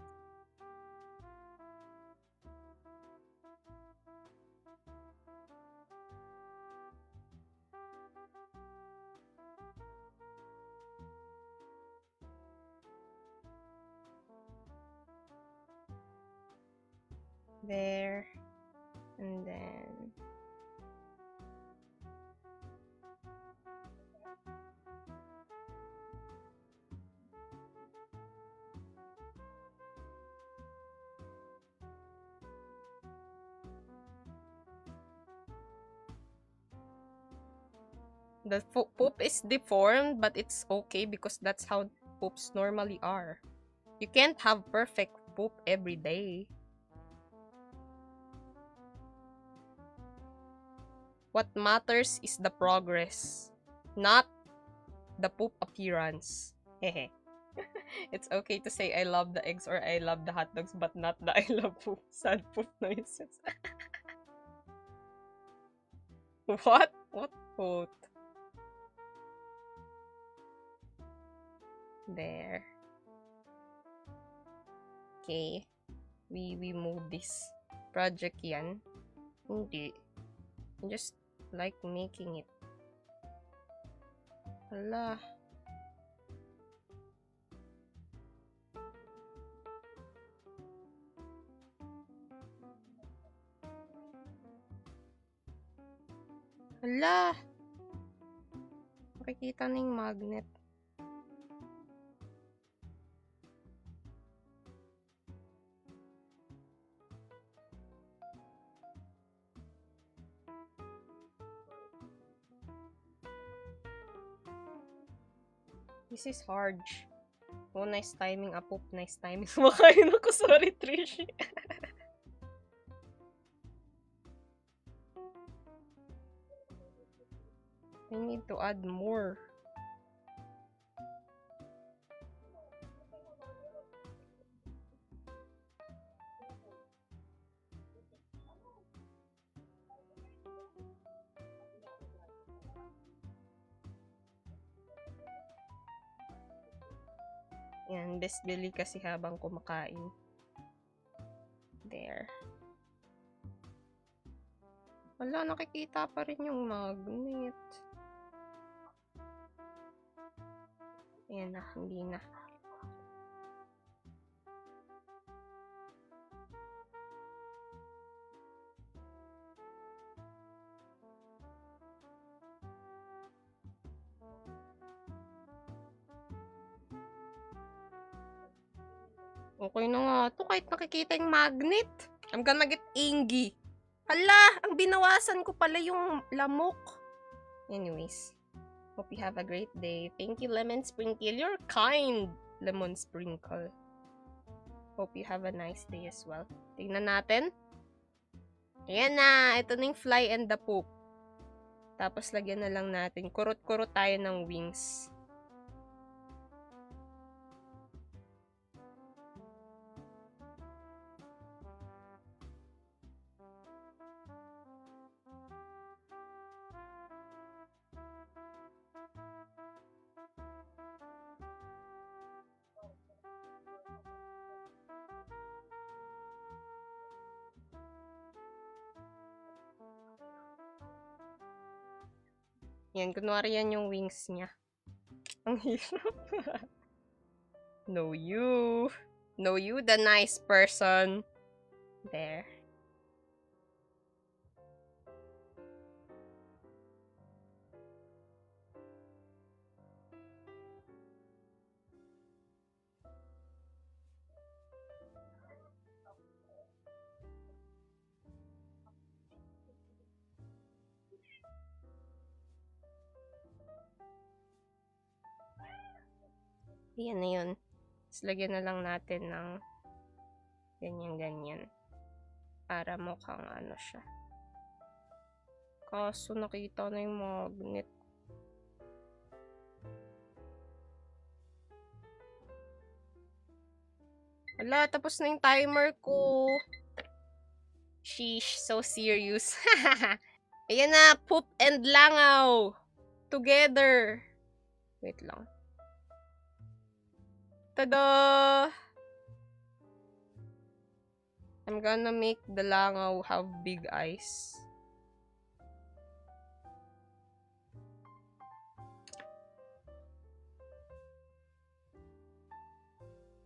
There. And then the poop is deformed, but it's okay because that's how poops normally are. You can't have perfect poop every day. What matters is the progress, not the poop appearance. Hehe. It's okay to say I love the eggs or I love the hot dogs, but not the I love poop. Sad poop noises. What? What quote? There. Okay. We move this. Project yan. Hindi. Just like making it. Hala. Hala. Makikita na yung magnet. This is hard. Oh, nice timing, Apop. Nice timing. Kumakain ako. Sorry, Trish. I need to add more. Yan, best bili kasi habang kumakain. There. Wala, nakikita pa rin yung magnet. Ayan na, hindi na. Okay na nga to, kahit nakikita yung magnet. I'm gonna get inggy. Hala, ang binawasan ko pala yung lamok. Anyways, hope you have a great day. Thank you, Lemon Sprinkle. You're kind, Lemon Sprinkle. Hope you have a nice day as well. Tingnan natin. Ayan na, ito na yung fly and the poop. Tapos lagyan na lang natin. Kurot-kurot tayo ng wings. Yan, kunwari yan yung wings niya. Ang hirap. No you. No you, the nice person. There. Yan na yun. Tapos lagyan na lang natin ng ganyan-ganyan. Para mukhang ano siya. Kaso nakita na yung magnet. Wala, tapos na yung timer ko. Sheesh, so serious. Ayan na, poop and langaw. Together. Wait lang. Tada! I'm gonna make the langaw have big eyes.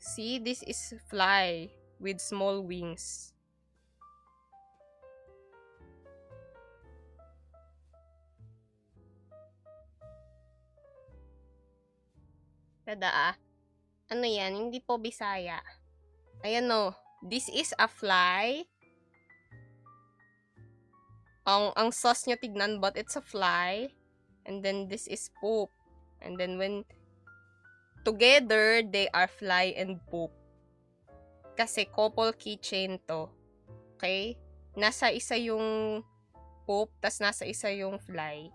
See, this is fly with small wings. Tada. Ano yan? Hindi po Bisaya. Ayan o. This is a fly. Ang sauce niya tignan, but it's a fly. And then this is poop. And then when together, they are fly and poop. Kasi couple keychain to. Okay? Nasa isa yung poop, tas nasa isa yung fly.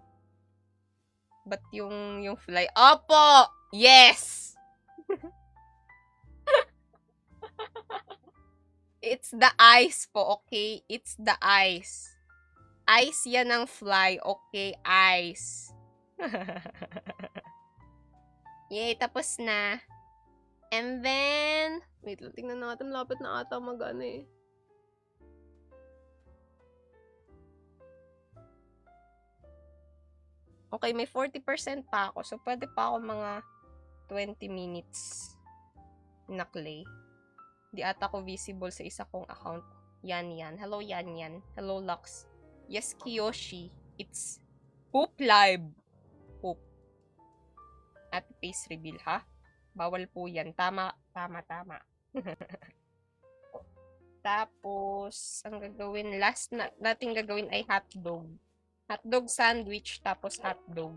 But yung fly, opo! Yes! It's the eyes po, okay? It's the eyes. Eyes yan ng fly, okay? Eyes. Yay, tapos na. And then, wait lang, tingnan natin. Lapit na ata mag-ano eh. Okay, may 40% pa ako. So, pwede pa ako mga 20 minutes na clay. Di ata ko visible sa isa kong account. Yan. Hello, Yan. Hello, Lux. Yes, Kiyoshi. It's Poop Live. Poop. At face reveal, ha? Bawal po yan. Tama. Tapos, ang gagawin, last nating gagawin ay hotdog. Hotdog sandwich, tapos hotdog.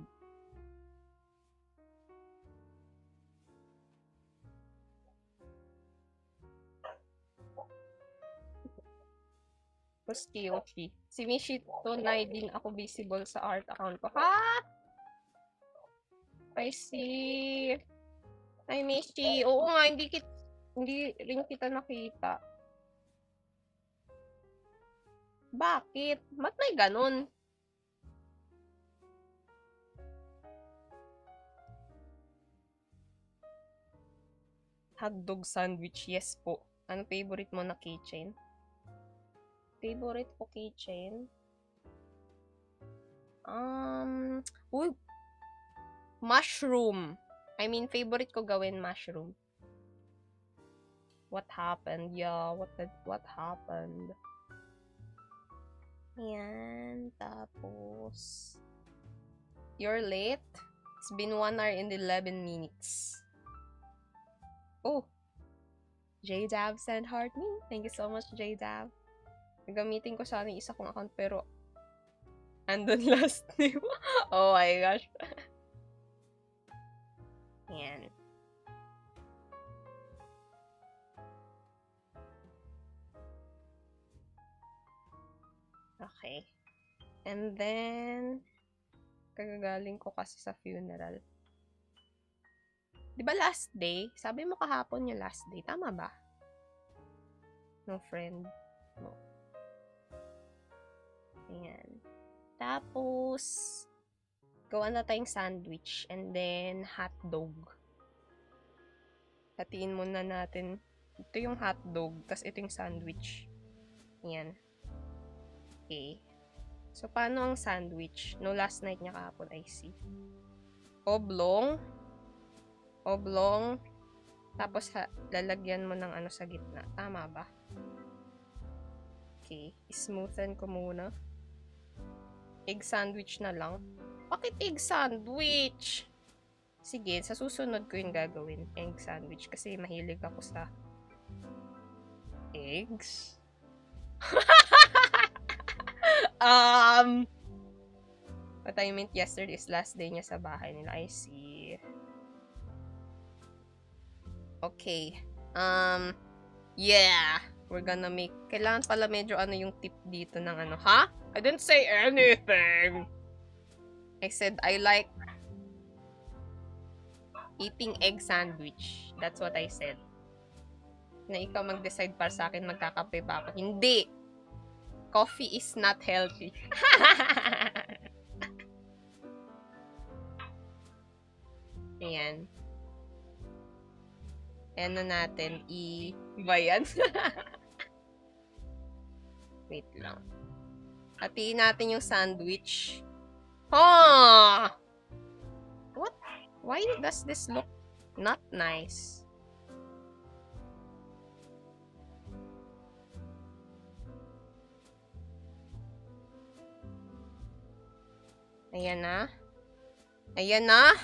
Tapos Kiyoshi. Si Mishi tunay din ako visible sa art account ko. Ha? I see. Ay, Mishi. Oo nga, hindi rin kita nakita. Bakit? Ba't may ganun? Hotdog sandwich, yes po. Ano favorite mo na keychain? Favorite ko keychain? Uy, mushroom. I mean, favorite ko gawin mushroom. What happened? Yeah, what happened? Yan, tapos... You're late? It's been 1 hour and 11 minutes. Oh! JDab sent heart me. Thank you so much, JDab. Gamitin ko sana yung isa kong account, pero... andun last name. Oh my gosh. Yan. Okay. And then... kagagaling ko kasi sa funeral. Di ba last day? Sabi mo kahapon yung last day. Tama ba? No friend. No. Ayan. Tapos, gawa na tayong sandwich. And then, hotdog. Hatiin muna natin. Ito yung hotdog. Tapos, ito yung sandwich. Ayan. Okay. So, paano ang sandwich? No, last night niya kahapon, I see. Oblong. Oblong. Tapos, lalagyan mo ng ano sa gitna. Tama ba? Okay. Smoothen ko muna. Egg sandwich na lang. Bakit egg sandwich? Sige, sa susunod ko yung gagawin. Egg sandwich. Kasi mahilig ako sa eggs. What I meant yesterday is last day niya sa bahay nila. I see. Okay. Yeah. We're gonna make... Kailangan pala medyo ano yung tip dito ng ano. Ha? I didn't say anything. I said I like eating egg sandwich. That's what I said. Na ikaw mag-decide para sa akin magkakape ba ako. Hindi! Coffee is not healthy. Ayan. Ano natin? Ba yan? Wait lang. Hatiin natin yung sandwich. Huh! What? Why does this look not nice? Ayan na. Ayan na.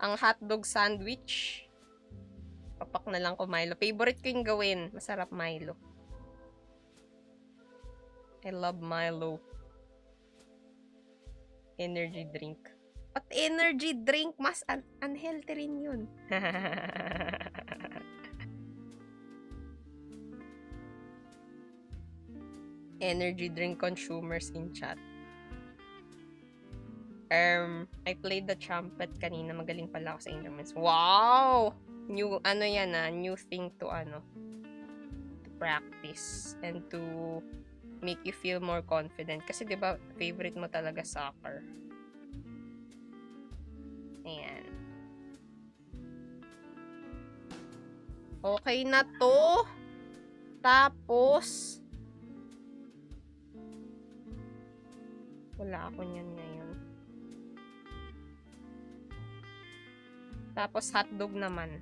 Ang hotdog sandwich. Papak na lang ko Milo. Favorite ko yung gawin. Masarap Milo. I love Milo. Energy drink. At energy drink, mas unhealthy rin yun. Energy drink consumers in chat. I played the trumpet kanina. Magaling pala ako sa instruments. Wow! New, ano yan new thing to to practice and to make you feel more confident. Kasi diba, favorite mo talaga soccer. Ayan. Okay na to. Tapos, wala ako niyan ngayon. Tapos, hotdog naman.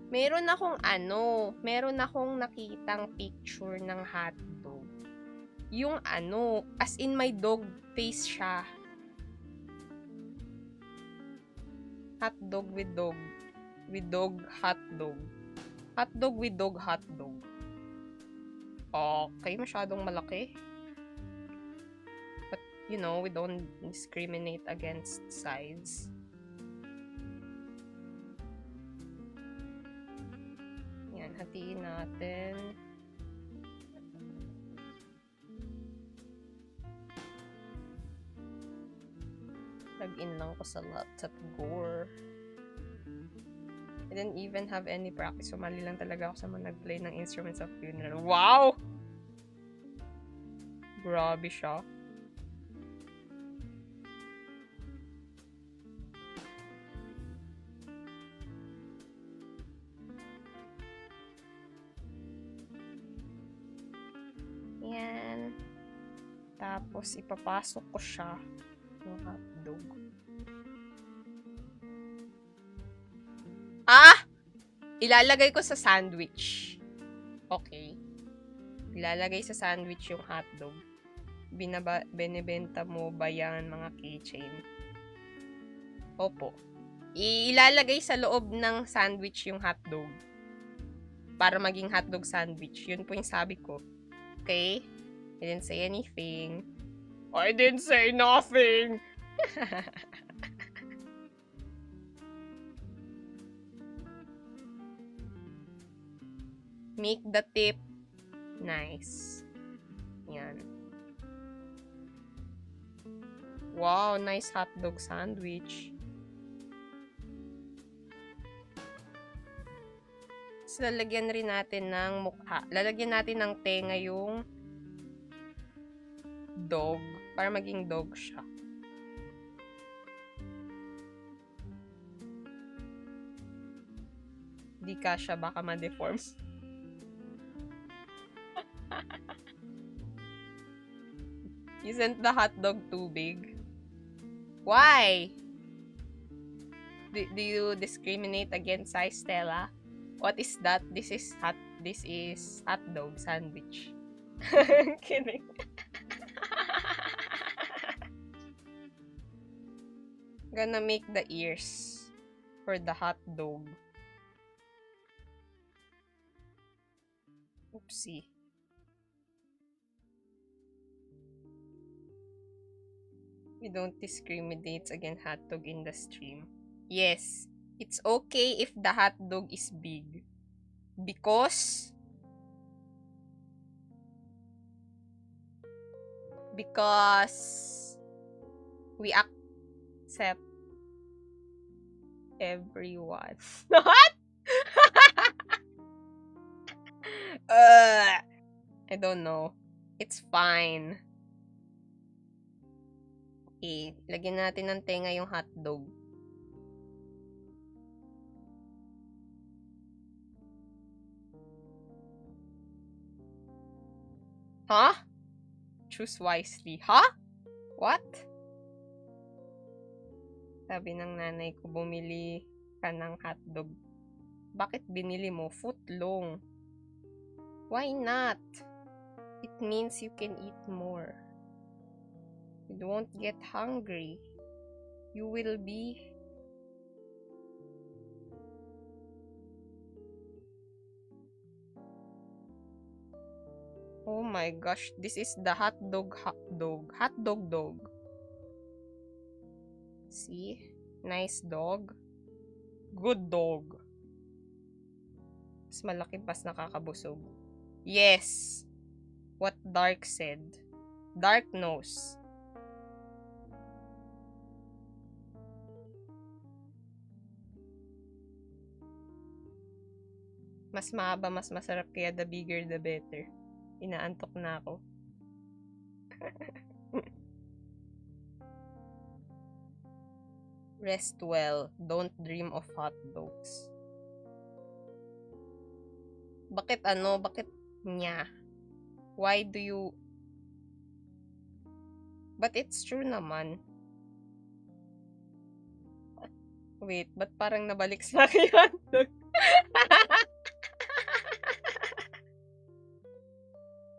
Meron akong nakitang picture ng hotdog. Yung as in my dog face siya. Hotdog with dog. With dog, hotdog. Hotdog with dog, hotdog. Okay, masyadong malaki. But, we don't discriminate against size. Yan, hatiin natin. Log-in lang ko sa laptop gore. I didn't even have any practice. Sumali lang talaga ako sa mga nag-play ng instruments of funeral. Wow! Grabe siya. Yan. Tapos, ipapasok ko siya ng hotdog. Ilalagay ko sa sandwich. Okay. Ilalagay sa sandwich yung hotdog. Binibenta mo ba yan, mga keychain? Opo. Ilalagay sa loob ng sandwich yung hotdog. Para maging hotdog sandwich. Yun po yung sabi ko. Okay? I didn't say anything. I didn't say nothing! Make the tip nice. Yan. Wow, nice hotdog sandwich. So, lalagyan rin natin ng mukha. Lalagyan natin ng tenga yung dog para maging dog siya. Di ka siya, baka ma-deform. Isn't the hot dog too big? Why? Do you discriminate against size, Stella? What is that? This is hot dog sandwich. Kidding. Gonna make the ears for the hot dog. Oopsie. We don't discriminate against hot dog in the stream. Yes, it's okay if the hot dog is big. Because we accept everyone. What? I don't know. It's fine. Okay, lagyan natin ng tenga yung hotdog. Huh? Choose wisely. Huh? What? Sabi ng nanay ko, bumili ka ng hotdog. Bakit binili mo? Footlong. Why not? It means you can eat more. You won't get hungry. You will be... Oh my gosh, this is the hot dog. See? Nice dog. Good dog. Mas malaki pas nakakabusog. Yes. What Dark said. Dark knows. Mas mahaba, mas masarap, kaya the bigger the better. Inaantok na ako. Rest well. Don't dream of hot dogs. Bakit Bakit niya? Why do you... But it's true naman. Wait, ba't parang nabalik sa akin yung hotdog?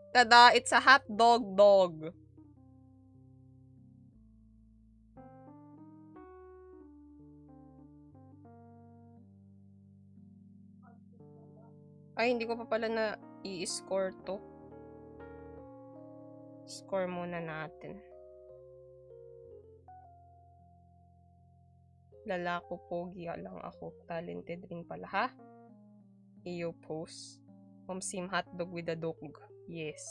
Tada, it's a hot dog. Ay, hindi ko pa pala na i-score to. Score muna natin. Lalako, pogi lang ako. Talented rin pala, ha? Iyo post. Sim hotdog with a dog. Yes.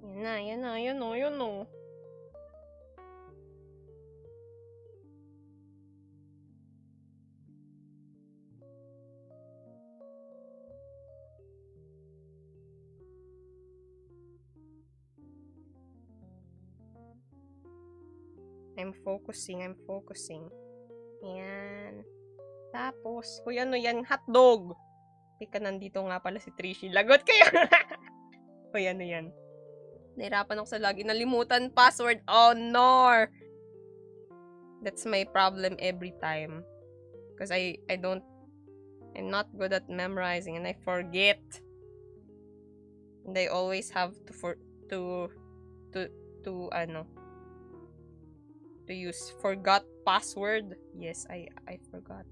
Yan na. I'm focusing. Yan. Tapos, uy, ano yan? Hotdog! Teka, nandito nga pala si Trishi. Lagot kayo! Uy, ano yan? Nahirapan ako sa lagi. Nalimutan password. Oh, no! That's my problem every time. Because I'm not good at memorizing and I forget. And I always have to use forgot password. Yes, I forgot.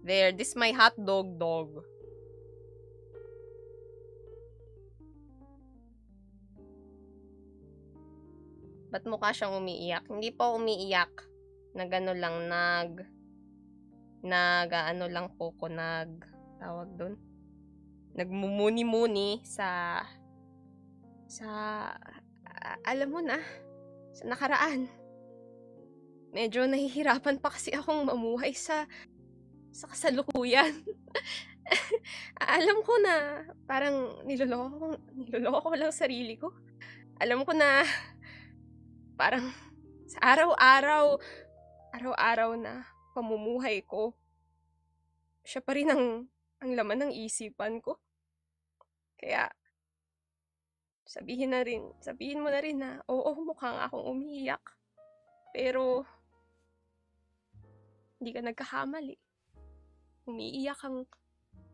There, this is my hot dog. Ba't mukha siyang umiiyak? Hindi pa umiiyak. Nagano lang, tawag dun? Nagmumuni-muni alam mo na, sa nakaraan. Medyo nahihirapan pa kasi akong mamuhay sa kasalukuyan. Alam ko na parang niloloko ko lang sarili ko. Alam ko na parang sa araw-araw na pamumuhay ko, siya pa rin ang laman ng isipan ko. Kaya sabihin mo na rin na, oo, mukhang akong umiiyak. Pero hindi ka nagkakamali. Umiiyak ang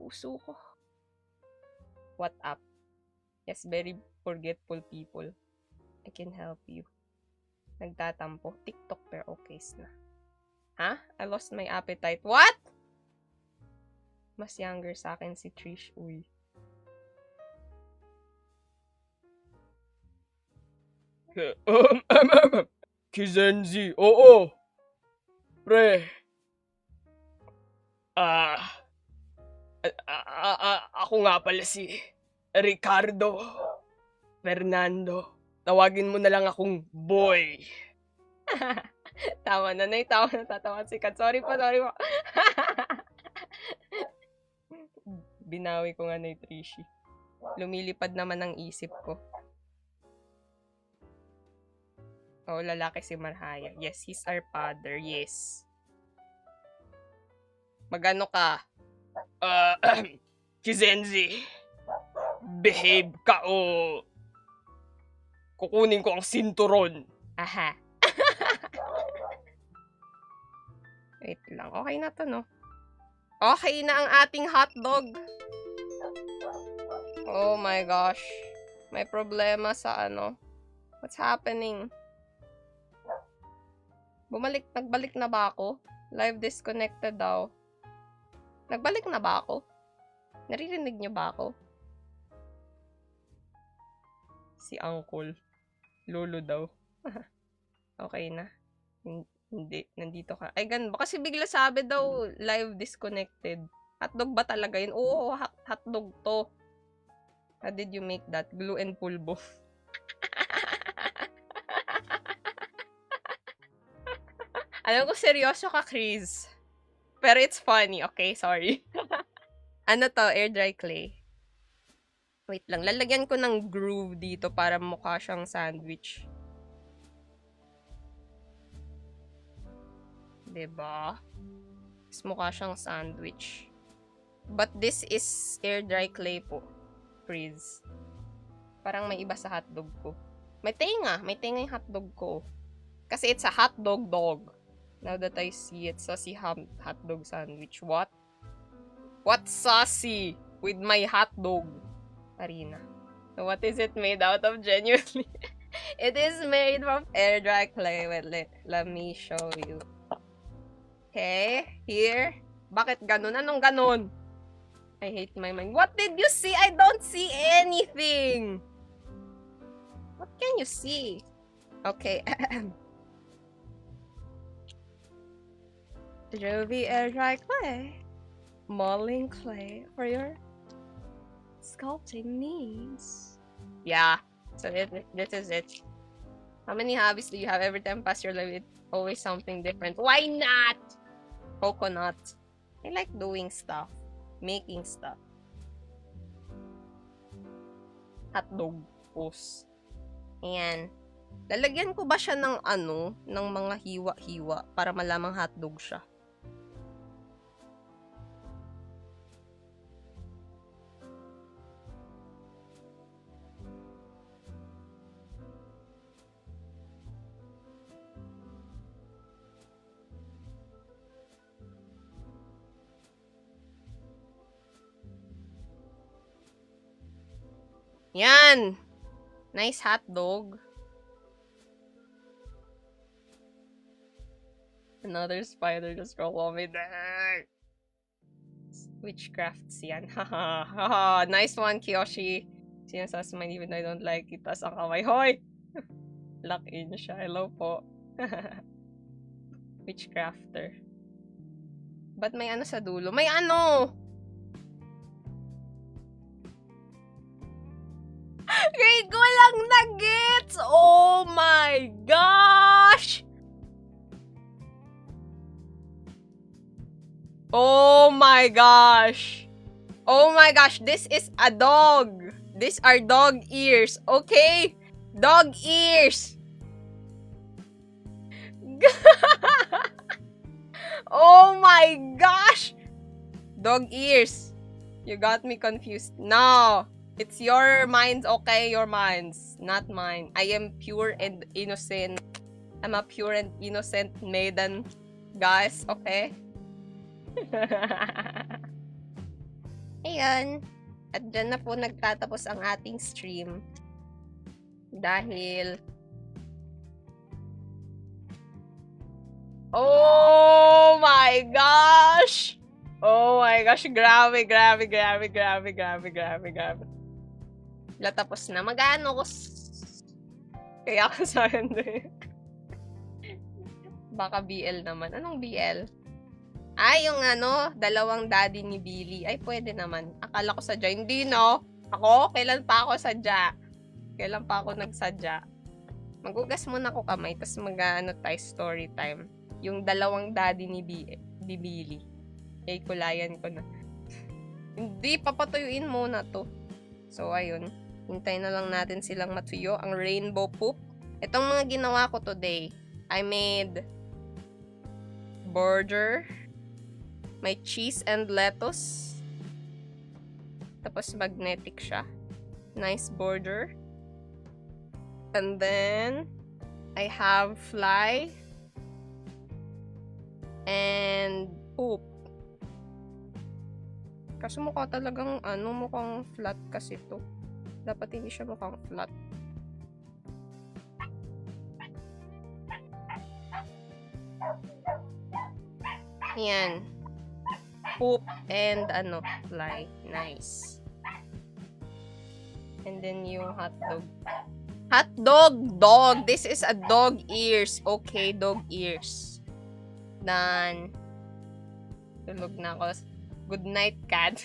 puso ko. What up? Yes, very forgetful people. I can help you. Nagtatampo. TikTok pero okay na. Ha? I lost my appetite. What? Mas younger sa akin si Trish. Uy. Kizenzi, oo. Pre. Ako nga pala si Ricardo Fernando. Tawagin mo na lang akong boy. Tawa na, tatawa si Kat. Sorry po. Binawi ko nga na yung Trishi. Lumilipad naman ang isip ko. Oh, lalaki si Marhaya. Yes, he's our father. Yes. Magano ka? Kizenzi, behave ka o kukunin ko ang sinturon. Aha. Wait lang. Okay na to, no? Okay na ang ating hotdog. Oh my gosh. May problema sa What's happening? Nagbalik na ba ako? Live disconnected daw. Nagbalik na ba ako? Naririnig niyo ba ako? Si Uncle. Lolo daw. Okay na. Hindi. Nandito ka. Ay, ganun ba? Kasi bigla sabi daw, live disconnected. Hotdog ba talaga yun? Oo, hotdog to. How did you make that? Glue and pulbo. Alam ko, seryoso ka, Chris. Pero it's funny, okay? Sorry. Ano to? Air dry clay. Wait lang. Lalagyan ko ng groove dito para mukha siyang sandwich. Diba? Mas mukha siyang sandwich. But this is air dry clay po. Freeze. Parang may iba sa hotdog ko. May tenga yung hotdog ko. Kasi it's a hotdog dog. Now that I see it, saucy hotdog sandwich. What? What's saucy with my hotdog? Arena. So what is it made out of genuinely? It is made from air dry clay. Wait, let me show you. Okay, here. Bakit ganun? Anong ganun? I hate my mind. What did you see? I don't see anything. What can you see? Okay. Jovi air dry clay. Modeling clay for your sculpting needs. Yeah. So this is it. How many hobbies do you have? Every time pass your life, it's always something different. Why not? Coconut. I like doing stuff. Making stuff. Hotdog. Post. Ayan. Lalagyan ko ba siya ng ng mga hiwa-hiwa para malamang hotdog siya? Yan! Nice hotdog. Another spider just crawled on me there. Witchcrafts yan. Haha. Nice one, Kiyoshi. Sinasas man even I don't like it. Tas ang kamay. Hoy! Lock in siya. Hello po. Witchcrafter. Ba't may sa dulo? May Great ko lang na gets! Oh my gosh! Oh my gosh! Oh my gosh, this is a dog! These are dog ears, okay? Dog ears! Oh my gosh! Dog ears! You got me confused. No! It's your minds, okay? Your minds, not mine. I am pure and innocent. I'm a pure and innocent maiden, guys, okay? Ayan. At dyan na po nagtatapos ang ating stream. Dahil... Oh my gosh! Oh my gosh, grabe. Latapos na. Mag-ano ko... Kaya ako sa hindi. Baka BL naman. Anong BL? Yung dalawang daddy ni Billy. Ay, pwede naman. Akala ko sadya. Hindi, no? Ako? Kailan pa ako sadya? Kailan pa ako nagsadya? Magugas muna ko kamay, tapos tayo story time. Yung dalawang daddy ni Billy. Ay, kulayan ko na. Hindi, papatuyuin muna to. So, ayun. Hintayin na lang natin silang matuyo. Ang rainbow poop. Itong mga ginawa ko today. I made burger. May cheese and lettuce. Tapos magnetic siya. Nice border. And then, I have fly. And poop. Kasi mukha talagang, mukhang flat kasi to. Dapat hindi siya mukhang flat. Yan. Poop and fly. Nice. And then yung hotdog. Dog. This is a dog ears. Okay, dog ears. Done. Tulog na ako. Good night, cat.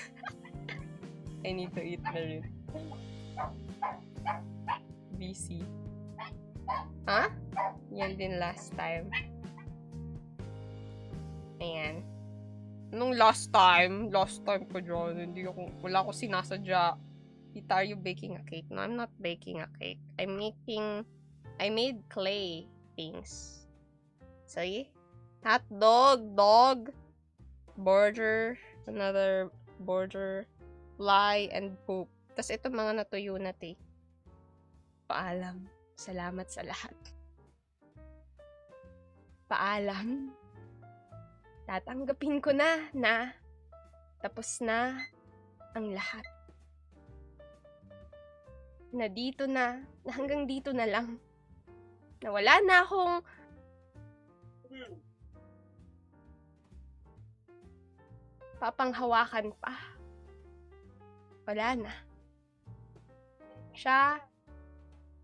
I need to eat na rin. BC. Ha? Yan din last time. Ayan. Nung last time ko dyan, wala ako sinasadya. Tita, are you baking a cake? No, I'm not baking a cake. I made clay things. See? Hotdog, dog, border, another border, fly, and poop. Tapos ito mga natuyo na Paalam. Salamat sa lahat. Paalam. Tatanggapin ko na tapos na ang lahat. Na dito na hanggang dito na lang. Na wala na akong papanghawakan pa. Wala na.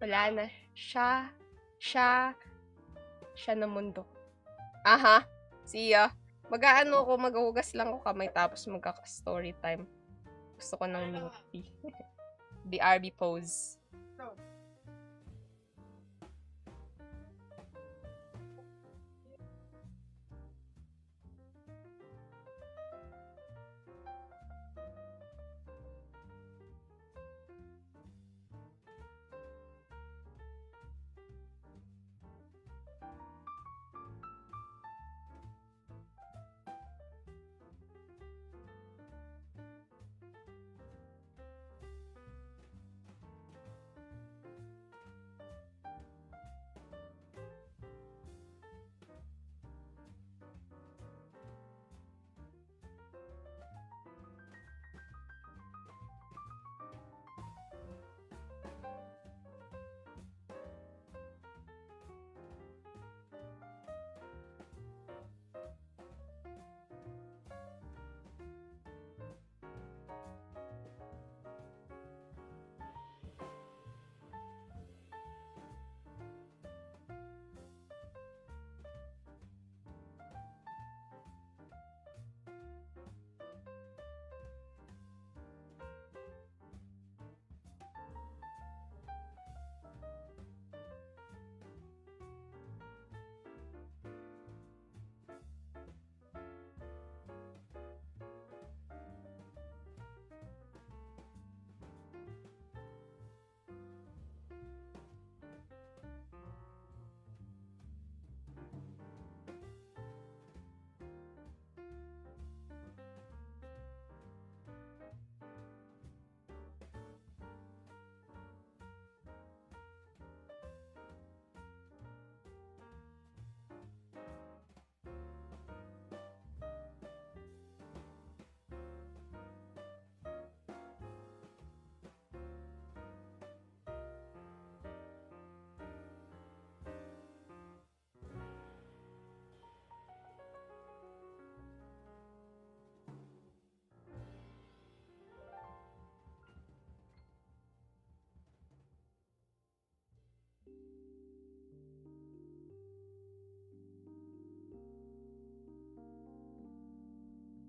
Wala na. Siya na mundo. Aha. See ya. Maghuhugas lang ako kamay tapos magkaka-story time. Gusto ko ng milk tea. BRB pose.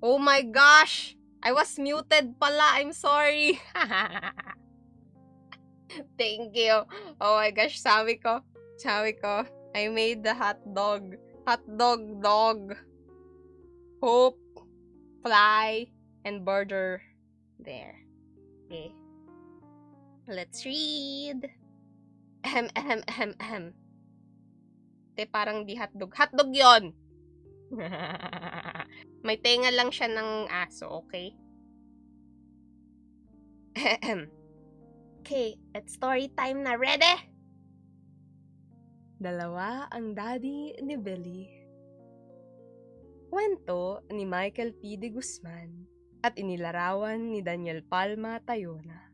Oh my gosh! I was muted pala. I'm sorry. Thank you. Oh my gosh, sabi ko, I made the hot dog. Hot dog dog. Hope, fly, and border. There. Okay. Let's read. Ahem, ahem, ahem, ahem. Te, parang di hotdog. Hotdog yon. May tenga lang siya ng aso, okay? Okay, it's story time na. Ready? Dalawa ang daddy ni Billy. Kwento ni Michael P. de Guzman at inilarawan ni Daniel Palma Tayona.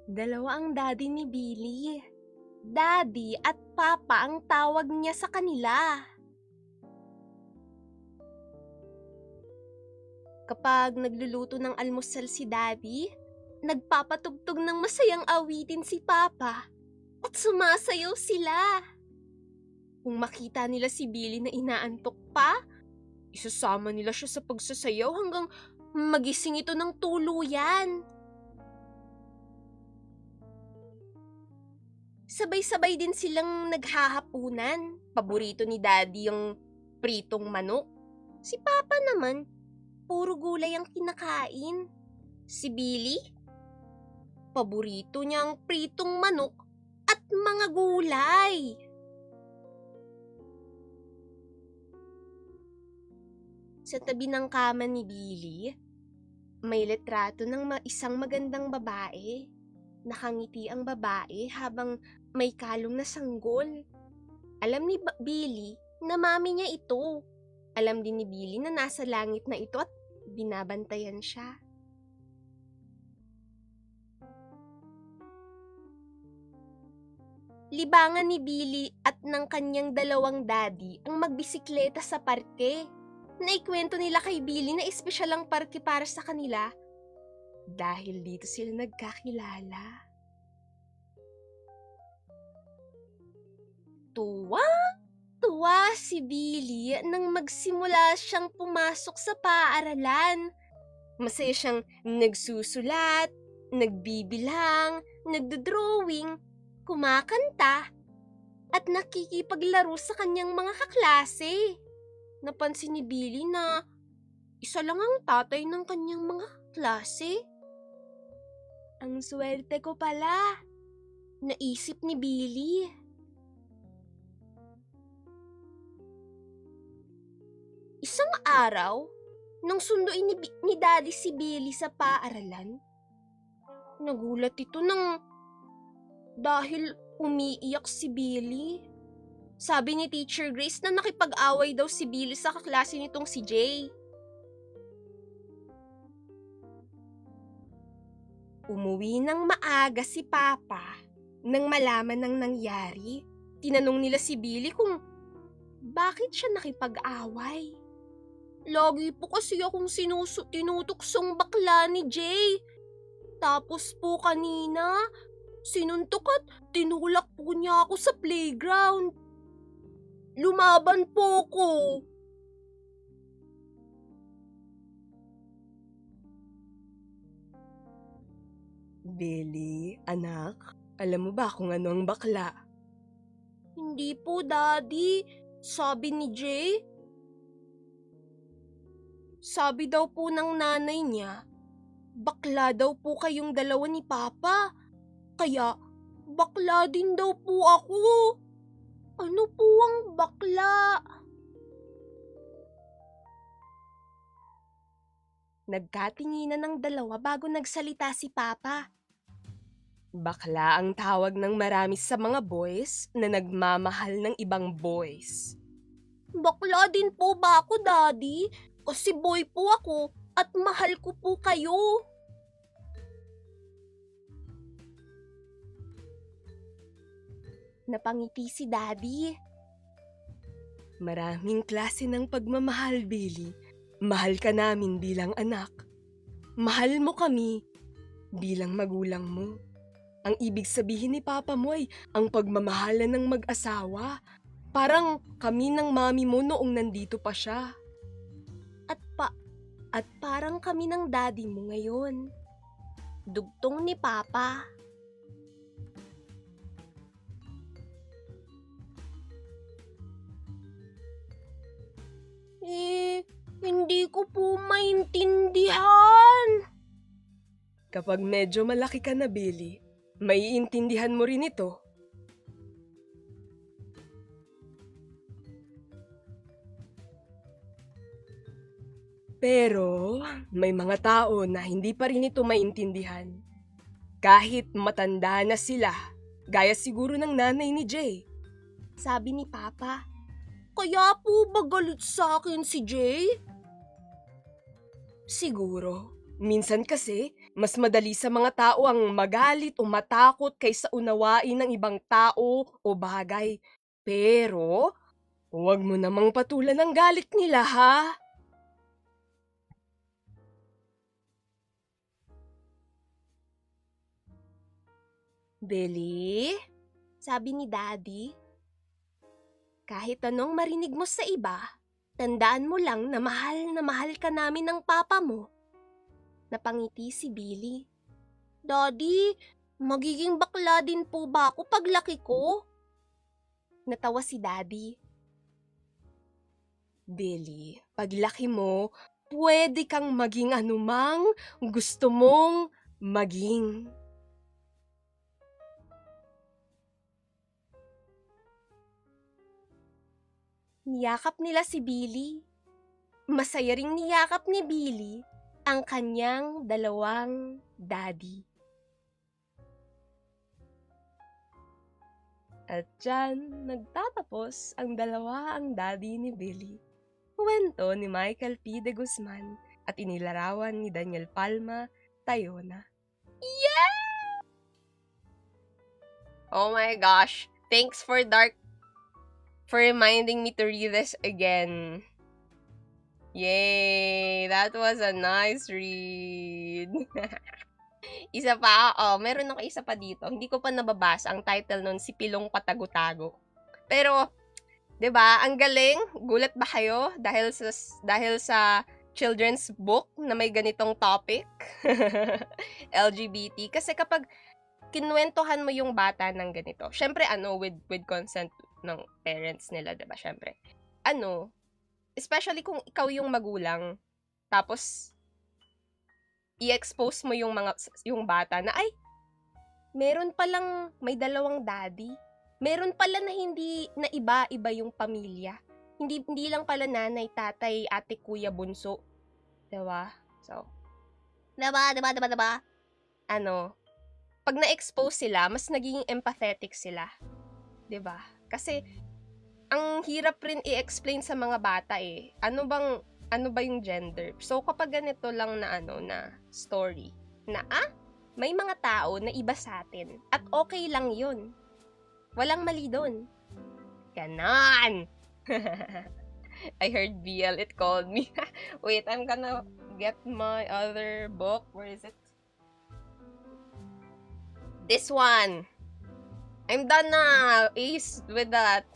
Dalawa ang daddy ni Billy. Daddy at Papa ang tawag niya sa kanila. Kapag nagluluto ng almusal si Daddy, nagpapatugtog ng masayang awitin si Papa at sumasayaw sila. Kung makita nila si Billy na inaantok pa, isasama nila siya sa pagsasayaw hanggang magising ito ng tuluyan. Sabay-sabay din silang naghahapunan. Paborito ni Daddy yung pritong manok. Si Papa naman, puro gulay ang kinakain. Si Billy, paborito niya ang pritong manok at mga gulay. Sa tabi ng kama ni Billy, may litrato ng isang magandang babae. Nakangiti ang babae habang may kalong na sanggol. Alam ni Billy na mami niya ito. Alam din ni Billy na nasa langit na ito at binabantayan siya. Libangan ni Billy at ng kanyang dalawang daddy ang magbisikleta sa parke. Naikwento nila kay Billy na espesyal ang parke para sa kanila dahil dito sila nagkakilala. Tuwa si Billy nang magsimula siyang pumasok sa paaralan. Masaya siyang nagsusulat, nagbibilang, nagdodrawing, kumakanta, at nakikipaglaro sa kanyang mga kaklase. Napansin ni Billy na isa lang ang tatay ng kanyang mga klase. Ang swerte ko pala, naisip ni Billy. Isang araw, nang sunduin ni Daddy si Billy sa paaralan, nagulat ito dahil umiiyak si Billy. Sabi ni Teacher Grace na nakipag-away daw si Billy sa kaklase nitong si Jay. Umuwi ng maaga si Papa. Nang malaman ng nangyari, tinanong nila si Billy kung bakit siya nakipag-away. Lagi po kasi akong tinutuksong bakla ni Jay. Tapos po kanina, sinuntok at tinulak po niya ako sa playground. Lumaban po ko. Billy, anak, alam mo ba kung ano ang bakla? Hindi po, Daddy. Sabi ni Jay. Sabi daw po ng nanay niya, bakla daw po kayong dalawa ni Papa. Kaya, bakla din daw po ako. Ano po ang bakla? Nagkatinginan ng dalawa bago nagsalita si Papa. Bakla ang tawag ng marami sa mga boys na nagmamahal ng ibang boys. Bakla din po ba ako, Daddy? Kasi boy po ako at mahal ko po kayo. Napangiti si Daddy. Maraming klase ng pagmamahal, Billy. Mahal ka namin bilang anak. Mahal mo kami bilang magulang mo. Ang ibig sabihin ni Papa mo ay ang pagmamahalan ng mag-asawa. Parang kami ng mami mo noong nandito pa siya. At parang kami ng daddy mo ngayon. Dugtong ni Papa. Hindi ko po maintindihan. Kapag medyo malaki ka na, Billy, maiintindihan mo rin ito. Pero may mga tao na hindi pa rin ito maintindihan. Kahit matanda na sila, gaya siguro ng nanay ni Jay. Sabi ni Papa. Kaya po ba galit sa akin si Jay? Siguro. Minsan kasi, mas madali sa mga tao ang magalit o matakot kaysa unawain ng ibang tao o bagay. Pero, huwag mo namang patulan ang galit nila, ha? Billy? Sabi ni Daddy. Kahit anong marinig mo sa iba, tandaan mo lang na mahal ka namin ng Papa mo. Napangiti si Billy. Daddy, magiging bakla din po ba ako paglaki ko? Natawa si Daddy. Billy, paglaki mo, pwede kang maging anumang gusto mong maging. Niyakap nila si Billy. Masaya ring niyakap ni Billy ang kanyang dalawang daddy. At dyan, nagtatapos ang daddy ni Billy. Kwento ni Michael P. de Guzman at inilarawan ni Daniel Palma Tayona. Oh my gosh. Thanks for reminding me to read this again. Yay! That was a nice read. Isa pa, meron ako isa pa dito. Hindi ko pa nababasa ang title nun, Si Pilong Patago-Tago. Pero, 'di ba? Ang galing. Gulat ba kayo dahil sa children's book na may ganitong topic? LGBT. Kasi kapag kinwentuhan mo yung bata ng ganito, syempre with consent ng parents nila, 'di ba? Syempre. Especially kung ikaw yung magulang, tapos i-expose mo yung bata na meron palang may dalawang daddy. Meron pala na hindi na iba-iba yung pamilya. Hindi lang pala nanay, tatay, ate, kuya, bunso. 'Di ba? So, 'di ba? Pag na-expose sila, mas naging empathetic sila. 'Di ba? Kasi ang hirap rin i-explain sa mga bata ano ba yung gender. So kapag ganito lang na na story na may mga tao na iba sa atin at okay lang 'yun. Walang mali doon. Ganon. I heard BL, it called me. Wait, I'm gonna get my other book. Where is it? This one. I'm done na. Ace with that.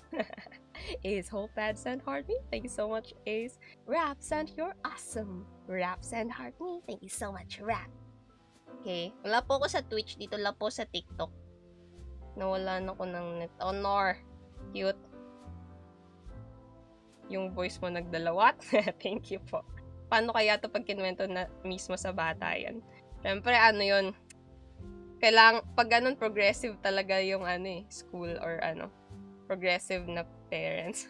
Ace, Hope, Pads, and Heart Me. Thank you so much, Ace. Raps, and you're awesome. Raps, and Heart Me. Thank you so much, Rap. Okay. Wala po ako sa Twitch. Dito lang po sa TikTok. Nawalan ako ng net. Honor. Cute. Yung voice mo nagdalawat. Thank you po. Paano kaya ito pag kinwento na mismo sa bata yan? Siyempre, yun. Pag ganun, progressive talaga yung school or progressive na parents.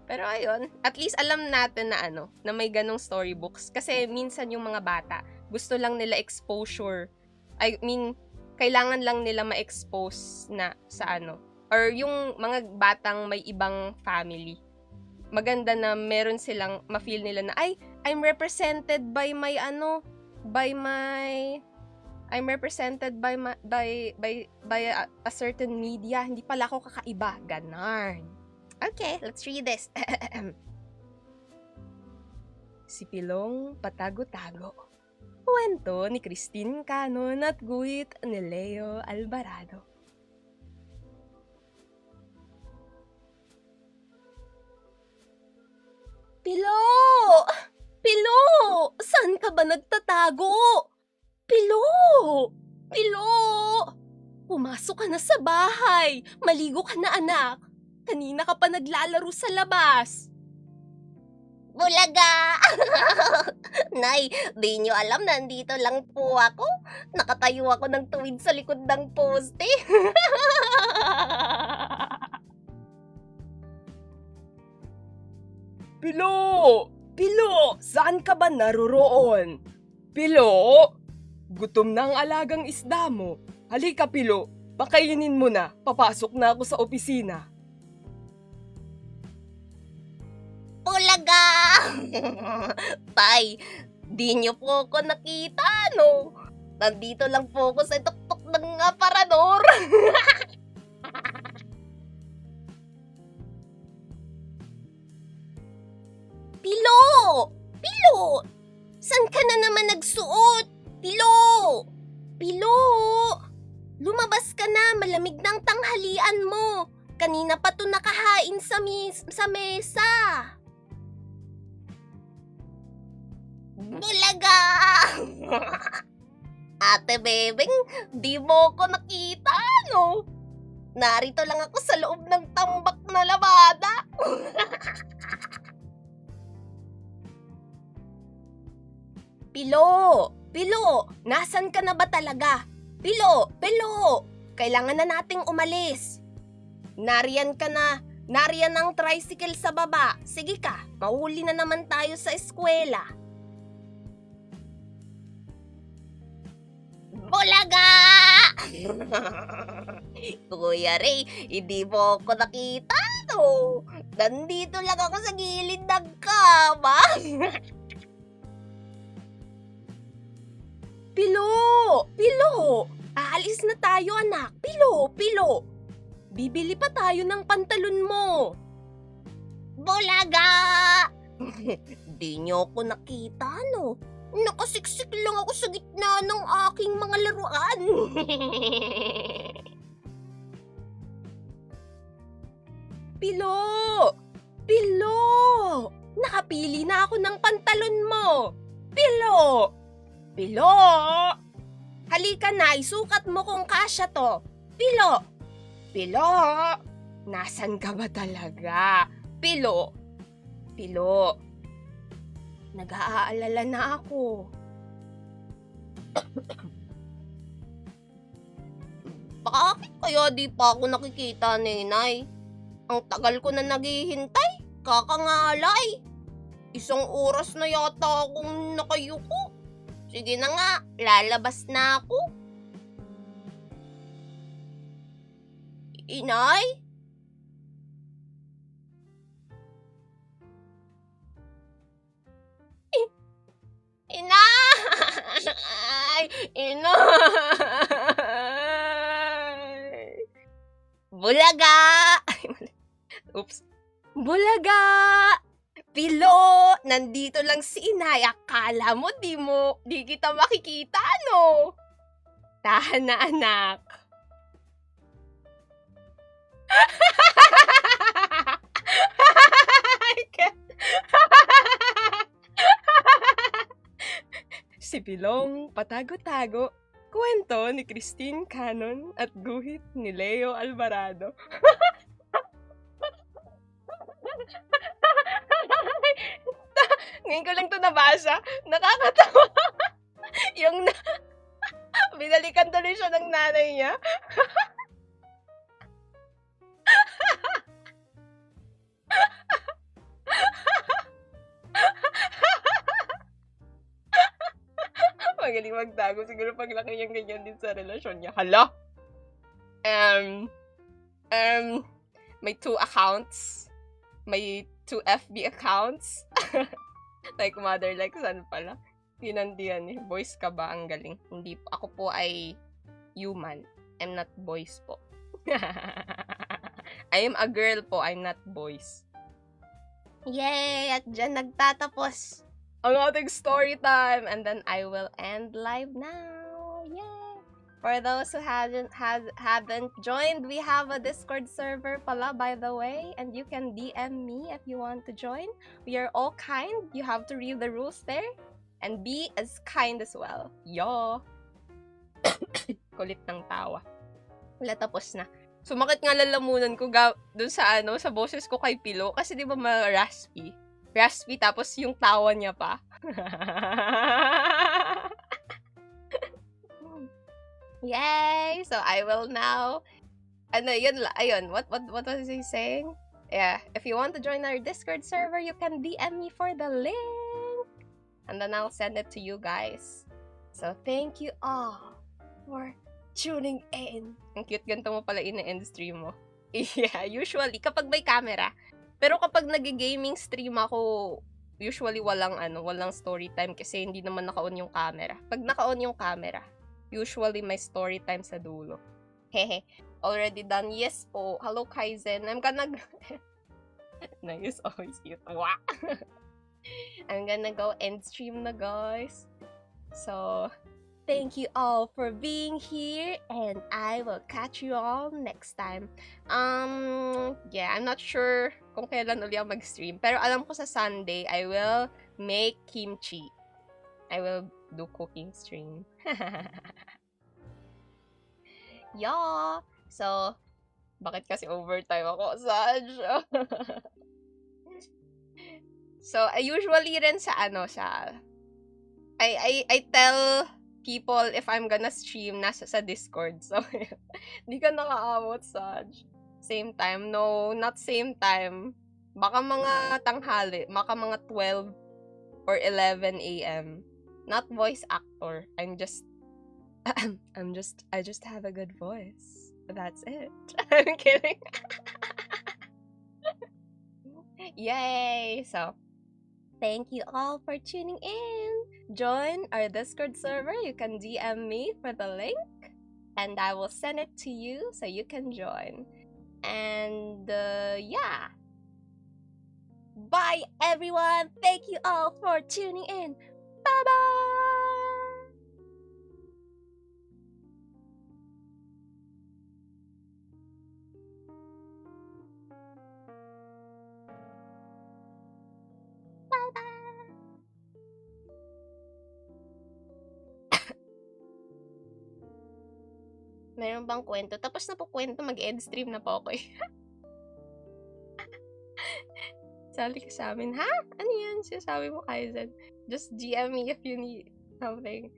Pero ayun, at least alam natin na na may ganong storybooks. Kasi minsan yung mga bata, gusto lang nila exposure. I mean, kailangan lang nila ma-expose na sa or yung mga batang may ibang family. Maganda na meron silang ma-feel nila na, I'm represented by my I'm represented by a certain media. Hindi pala ako kakaiba. Ganarn. Okay, let's read this. Si Pilong Patago-Tago. Kwento ni Christine Canon at guhit ni Leo Alvarado. Pilo! Pilo! Saan ka ba nagtatago? Pilo! Pilo! Pumasok ka na sa bahay. Maligo ka na, anak. Kanina ka pa naglalaro sa labas. Bulaga! Nay, di nyo alam, nandito lang po ako. Nakatayo ako ng tuwid sa likod ng poste. Pilo! Pilo! Saan ka ba naroroon? Pilo! Gutom na ang alagang isda mo. Halika, Pilo. Pakainin mo na. Papasok na ako sa opisina. Bulaga! Tay, di nyo po ako nakita, no? Nandito lang po ako sa tuktok ng aparador. Pilo! Pilo! San ka na naman nagsuot? Pilo! Pilo! Lumabas ka na, malamig ng tanghalian mo. Kanina pa to nakahain sa mesa. Bulaga! Ate Bebeng, di mo ko nakita, no? Narito lang ako sa loob ng tambak na labada. Pilo! Pilo! Nasan ka na ba talaga? Pilo! Pilo! Kailangan na nating umalis. Nariyan ka na. Nariyan ang tricycle sa baba. Sige ka, mahuli na naman tayo sa eskwela. Bulaga! Kuya Ray, hindi mo ko nakita, no? Nandito lang ako sa gilid ng kama. Pilo! Pilo! Aalis na tayo, anak. Pilo! Pilo! Bibili pa tayo ng pantalon mo. Bulaga! Di niyo ako nakita, no? Nakasiksik lang ako sa gitna ng aking mga laruan. Pilo! Pilo! Nakapili na ako ng pantalon mo. Pilo! Pilo! Halika na, isukat mo kung kasya to. Pilo! Pilo! Nasaan ka ba talaga? Pilo! Pilo! Nag-aalala na ako. Bakit kaya di pa ako nakikita, Nenay? Ang tagal ko na naghihintay. Kakangalay. 1 oras na yata akong nakayuko. Sige na nga, lalabas na ako. Inay? Inay! Inay! Bulaga! Oops. Bulaga! Pilo! Nandito lang si Inay. Akala mo di kita makikita, no? Tahan na, anak. Si Pilong Patago-Tago. Kwento ni Christine Canon at guhit ni Leo Alvarado. Ngayon ko lang to nabasa. Nakakatawa. Binalikan tuloy siya ng nanay niya. Magaling magtago. Siguro paglaki niyang ganyan din sa relasyon niya. Hala? May 2 accounts. May 2 FB accounts. Like mother, like son pala. Tinandihan eh. Boys ka ba? Ang galing. Hindi po. Ako po ay human. I'm not boys po. I am a girl po. I'm not boys. Yay! At dyan nagtatapos ang ating story time. And then I will end live now. Yay! For those who haven't joined, we have a Discord server pala, by the way. And you can DM me if you want to join. We are all kind. You have to read the rules there. And be as kind as well. Yo! Kulit ng tawa. Wala, tapos na. Sumakit nga lalamunan ko dun sa sa boses ko kay Pilo. Kasi di ba raspy? Raspy, tapos yung tawa niya pa. Yay! So I will now... ayun. What was he saying? Yeah, if you want to join our Discord server, you can DM me for the link. And then I'll send it to you guys. So thank you all for tuning in. Ang cute, ganito mo pala ina-end stream mo. Yeah, usually, kapag may camera. Pero kapag nag-gaming stream ako, usually walang story time kasi hindi naman naka-on yung camera. Pag naka-on yung camera, usually may story time sa dulo. Hehe. Already done. Yes po. Hello, Kaizen. I'm gonna... Nice. Always cute. Wow. I'm gonna go end stream na, guys. So, thank you all for being here, and I will catch you all next time. Yeah, I'm not sure kung kailan ulit ako mag-stream, pero alam ko sa Sunday, I will make kimchi. I will do cooking stream. Yeah. So, bakit kasi overtime ako? Saj. So, I usually rin sa I tell people if I'm gonna stream sa Discord. So, di ka nakaabot, Saj. Same time. No, not same time. Baka mga tanghali. Baka mga 12 or 11 a.m. Not voice actor. I just have a good voice. That's it. I'm kidding. Yay! So, thank you all for tuning in. Join our Discord server. You can DM me for the link, and I will send it to you so you can join. And yeah. Bye, everyone. Thank you all for tuning in. Bye-bye. Meron bang kwento? Tapos na po kwento, mag-end stream na po ako eh. Sali ka sa amin, ha? Ano yan? Sinasabi mo, Kaizen? Just GM me if you need something.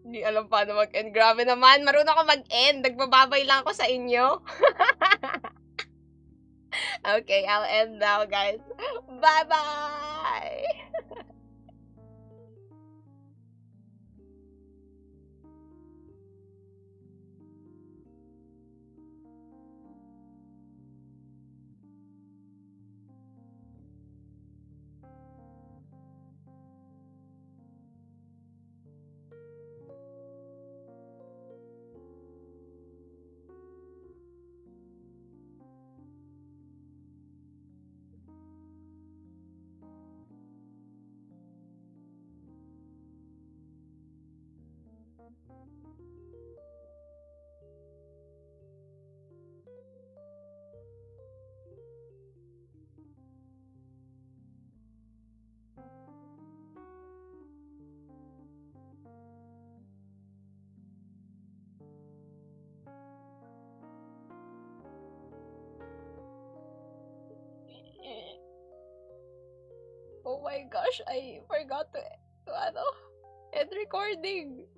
Hindi alam paano mag-end. Grabe naman, marunong ako mag-end. Nagbababay lang ako sa inyo. Okay, I'll end now, guys. Bye-bye! Oh my gosh, I forgot to end recording.